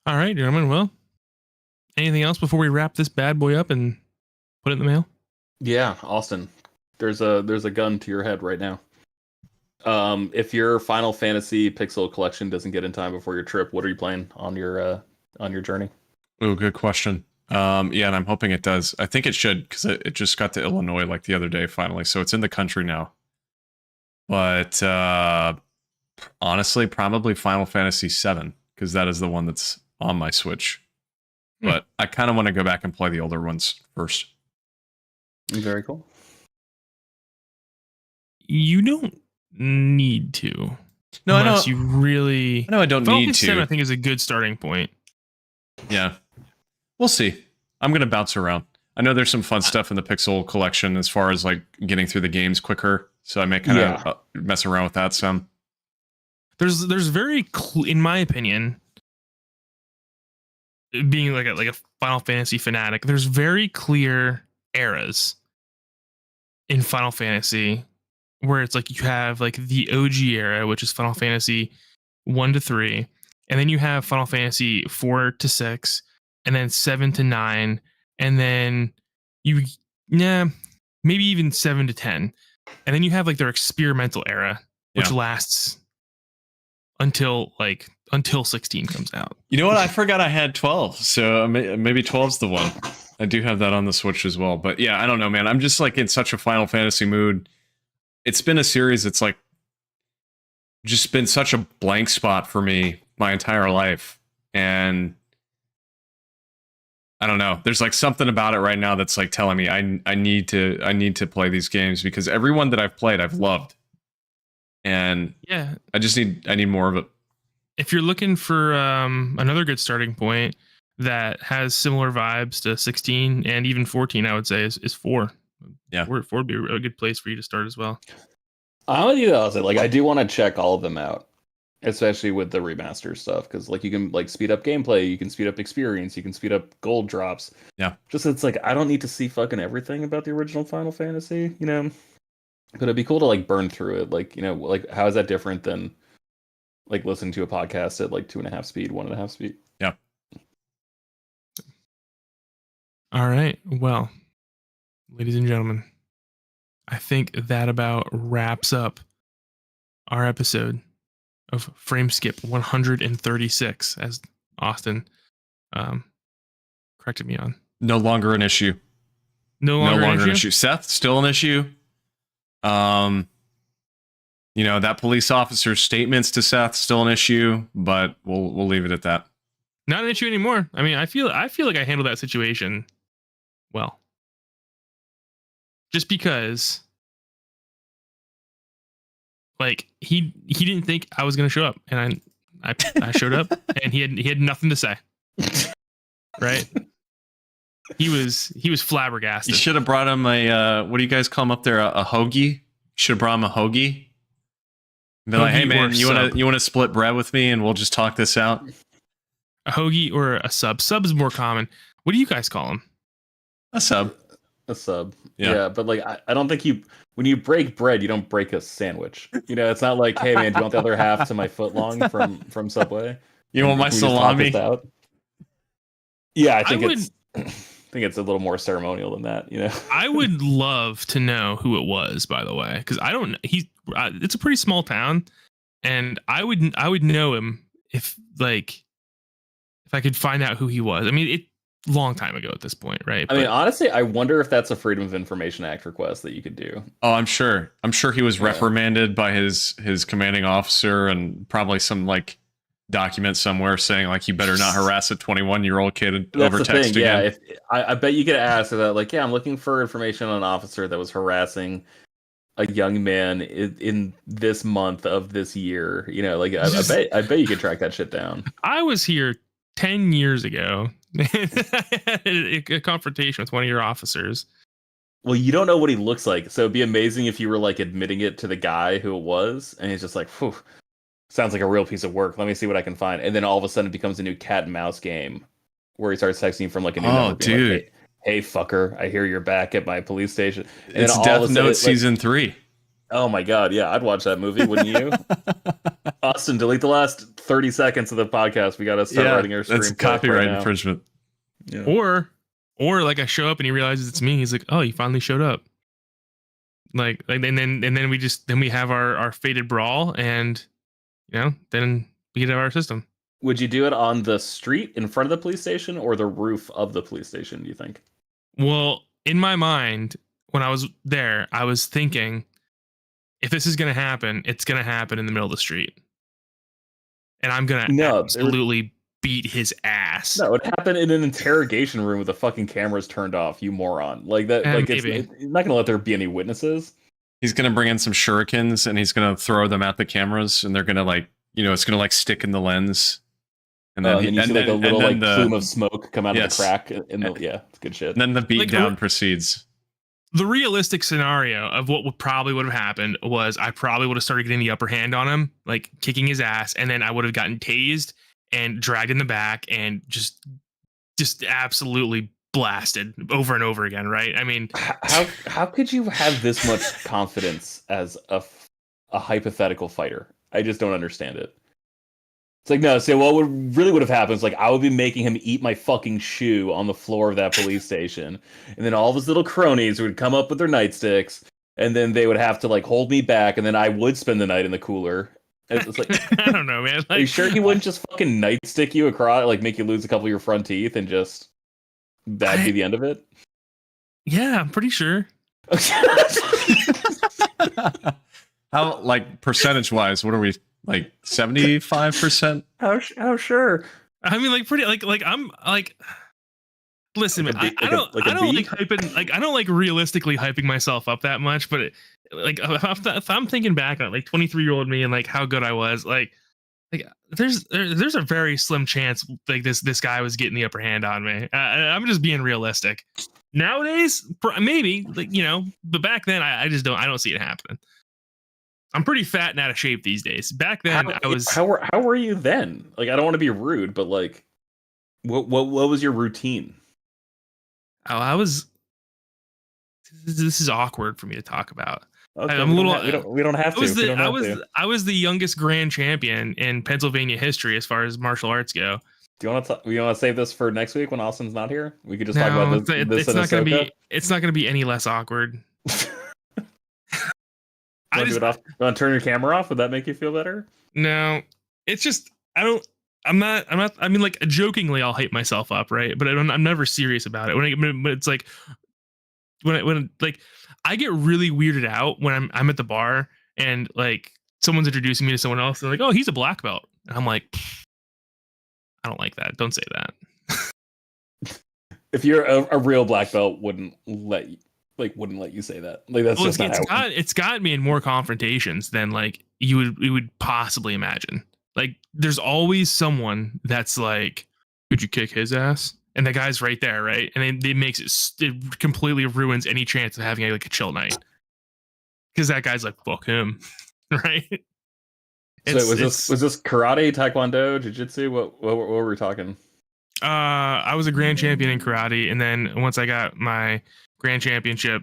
all right, gentlemen. Well, anything else before we wrap this bad boy up and put it in the mail? Yeah, Austin. There's a gun to your head right now. If your Final Fantasy Pixel collection doesn't get in time before your trip, what are you playing on your journey? oh, good question. Yeah, and I'm hoping it does. I think it should because it just got to Illinois like the other day finally, so it's in the country now. But honestly, probably Final Fantasy VII because that is the one that's on my Switch. But I kind of want to go back and play the older ones first. Very cool. You don't need to. No, unless I know. you really. I know I don't Final need Fantasy VII, to. I think is a good starting point. Yeah, we'll see. I'm gonna bounce around. I know there's some fun stuff in the Pixel collection as far as like getting through the games quicker, so I may kind of mess around with that some. There's very in my opinion, being like a Final Fantasy fanatic, there's very clear eras in Final Fantasy where it's like you have like the OG era, which is Final Fantasy 1 to 3, and then you have Final Fantasy 4 to 6, and then 7 to 9, and then maybe even 7 to 10. And then you have like their experimental era, which lasts until 16 comes out. You know what? I forgot I had 12, so maybe 12's the one. I do have that on the Switch as well. But yeah, I don't know, man. I'm just like in such a Final Fantasy mood. It's been a series that's like just been such a blank spot for me my entire life. And I don't know. There's like something about it right now that's like telling me I need to play these games because everyone that I've played I've loved. And yeah, I need more of it. If you're looking for another good starting point that has similar vibes to 16 and even 14, I would say is 4. Yeah, 4 would be a good place for you to start as well. I'm with you though. Like I do want to check all of them out, especially with the remaster stuff, because like you can like speed up gameplay, you can speed up experience, you can speed up gold drops. Yeah, just it's like I don't need to see fucking everything about the original Final Fantasy, you know. But it'd be cool to like burn through it, like like how is that different than like listening to a podcast at like 2.5 speed, 1.5 speed? Yeah. All right. Well, ladies and gentlemen, I think that about wraps up our episode of Frameskip 136, as Austin corrected me on. No longer an issue. No longer an issue. Seth, still an issue. That police officer's statements to Seth, still an issue, but we'll leave it at that. Not an issue anymore. I mean, I feel like I handled that situation well. Just because, like, he didn't think I was gonna show up, and I showed up, and he had nothing to say. Right? He was flabbergasted. You should have brought him a what do you guys call him up there? A hoagie? Should have brought him a hoagie. Be like, hey man, you want to split bread with me, and we'll just talk this out. A hoagie or a sub. Sub is more common. What do you guys call them? A sub. A sub. Yeah, but like I don't think when you break bread, you don't break a sandwich. It's not like, hey man, do you want the other half to my foot long from Subway? You want my salami? Yeah, I think it's a little more ceremonial than that. I would love to know who it was, by the way, because I don't. It's a pretty small town, and I would know him if I could find out who he was. I mean, long time ago at this point, right? I mean, honestly, I wonder if that's a Freedom of Information Act request that you could do. Oh, I'm sure he was reprimanded by his commanding officer, and probably some like document somewhere saying like, you better not harass a 21-year-old kid over text again. Yeah, I bet you could ask that, like, I'm looking for information on an officer that was harassing a young man in this month of this year. I bet you could track that shit down. I was here 10 years ago. I had a confrontation with one of your officers. Well, you don't know what he looks like, so it'd be amazing if you were like admitting it to the guy who it was, and he's just like, "Whew, sounds like a real piece of work. Let me see what I can find." And then all of a sudden, it becomes a new cat and mouse game where he starts texting from like a new number. Dude. Like, hey, fucker, I hear you're back at my police station. And it's Death Note season 3. Oh my god, yeah, I'd watch that movie, wouldn't you? Austin, delete the last 30 seconds of the podcast. We got to start writing our screenplay. That's copyright infringement. Yeah. Or like I show up and he realizes it's me. He's like, "Oh, you finally showed up." And then we have our fated brawl, and then we get out of our system. Would you do it on the street in front of the police station or the roof of the police station, do you think? Well, in my mind, when I was there, I was thinking, if this is going to happen, it's going to happen in the middle of the street. And I'm going to absolutely beat his ass. No, it happened in an interrogation room with the fucking cameras turned off, you moron. Like that. It's not going to let there be any witnesses. He's going to bring in some shurikens and he's going to throw them at the cameras, and they're going to it's going to stick in the lens. And then you see like a little plume of smoke come out of the crack. It's good shit. And then the beatdown proceeds. The realistic scenario of what would have happened was I probably would have started getting the upper hand on him, like kicking his ass, and then I would have gotten tased and dragged in the back and just absolutely blasted over and over again, right? I mean, how could you have this much confidence as a hypothetical fighter? I just don't understand it. It's like, no, so what would have happened is like I would be making him eat my fucking shoe on the floor of that police station. And then all of his little cronies would come up with their nightsticks, and then they would have to like hold me back, and then I would spend the night in the cooler. It's like, I don't know, man. Are you sure he wouldn't just fucking nightstick you across, like make you lose a couple of your front teeth, and just that'd be the end of it? Yeah, I'm pretty sure. How, like, percentage wise, what are we? Like 75%? How sure? I mean, like pretty like I'm like. Listen, man, I don't like hyping. Like I don't like realistically hyping myself up that much. But if I'm thinking back on like 23-year-old me and like how good I was, like there's a very slim chance like this guy was getting the upper hand on me. I'm just being realistic. Nowadays, maybe but back then I don't see it happening. I'm pretty fat and out of shape these days. Back then, I was. How were you then? Like, I don't want to be rude, but like, what was your routine? Oh, I was. This is awkward for me to talk about. Okay, I'm a little. We don't have to. I was the youngest grand champion in Pennsylvania history as far as martial arts go. Do you want to save this for next week when Austin's not here? We could just talk about this. It's not going to be any less awkward. You want to do it off? You want to turn your camera off? Would that make you feel better? No, it's just I'm not. I mean, like jokingly, I'll hype myself up, right? But I'm never serious about it. When it's like when like I get really weirded out when I'm at the bar and like someone's introducing me to someone else and they're like, oh, he's a black belt, and I'm like, I don't like that. Don't say that. If you're a real black belt, wouldn't let you say that. Like that's just it's got me in more confrontations than like you would possibly imagine. Like there's always someone that's like, could you kick his ass? And the guy's right there, right? And it makes it completely ruins any chance of having like a chill night. Because that guy's like, fuck him. Right? So was this karate, taekwondo, jiu-jitsu? What were we talking? I was a grand champion in karate, and then once I got my grand championship,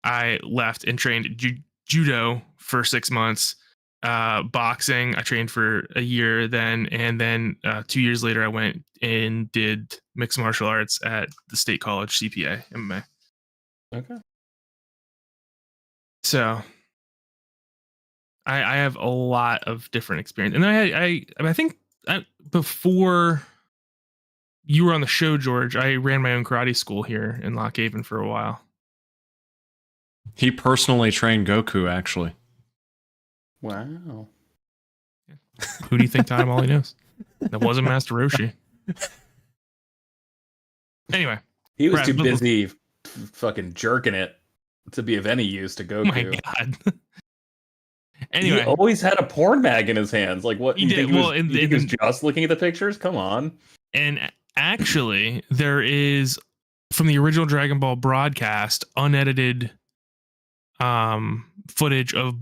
I left and trained judo for 6 months. Boxing, I trained for a year then, and then 2 years later, I went and did mixed martial arts at the State College CPA MMA. Okay. So I have a lot of different experience, and I think before you were on the show, George, I ran my own karate school here in Lock Haven for a while. He personally trained Goku, actually. Wow. Who do you think taught him all he knows? That wasn't Master Roshi. Anyway. He was too busy fucking jerking it to be of any use to Goku. Oh my god. Anyway. He always had a porn mag in his hands. Like what? He did. Well, he was just looking at the pictures? Come on. And actually, there is, from the original Dragon Ball broadcast, unedited footage of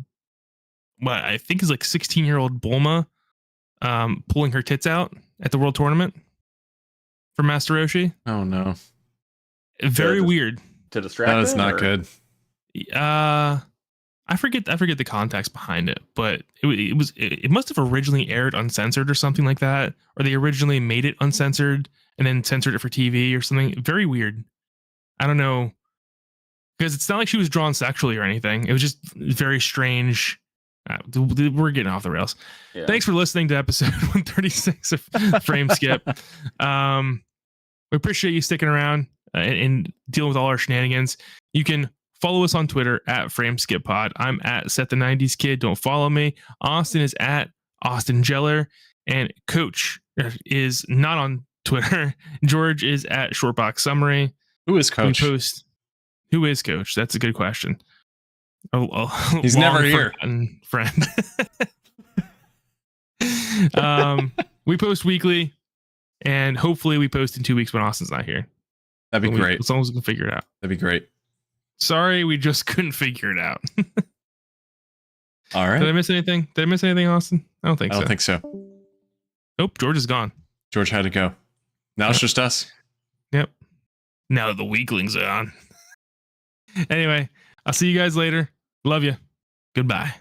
what I think is like 16-year-old Bulma pulling her tits out at the World Tournament for Master Roshi. Oh no. Very weird. To distract That is him, not or? good. I forget the context behind it, but it must have originally aired uncensored or something like that, or they originally made it uncensored and then censored it for TV or something. Very weird. I don't know, because it's not like she was drawn sexually or anything. It was just very strange. We're getting off the rails. Yeah. Thanks for listening to episode 136 of Frame Skip. We appreciate you sticking around and dealing with all our shenanigans. You can follow us on Twitter at frameskippod. I'm at Set the 90s Kid. Don't follow me. Austin is at Austin Jeller, and Coach is not on Twitter. George is at Shortbox Summary. Who is Coach? Who is Coach? That's a good question. He's never here. Friend. We post weekly, and hopefully we post in 2 weeks when Austin's not here. That'd be great. As long as we can figure it out. That'd be great. Sorry, we just couldn't figure it out. All right. Did I miss anything? Austin? I don't think so. I don't think so. Nope, George is gone. George had to go. Now it's just us. Yep. Now the weaklings are on. Anyway, I'll see you guys later. Love you. Goodbye.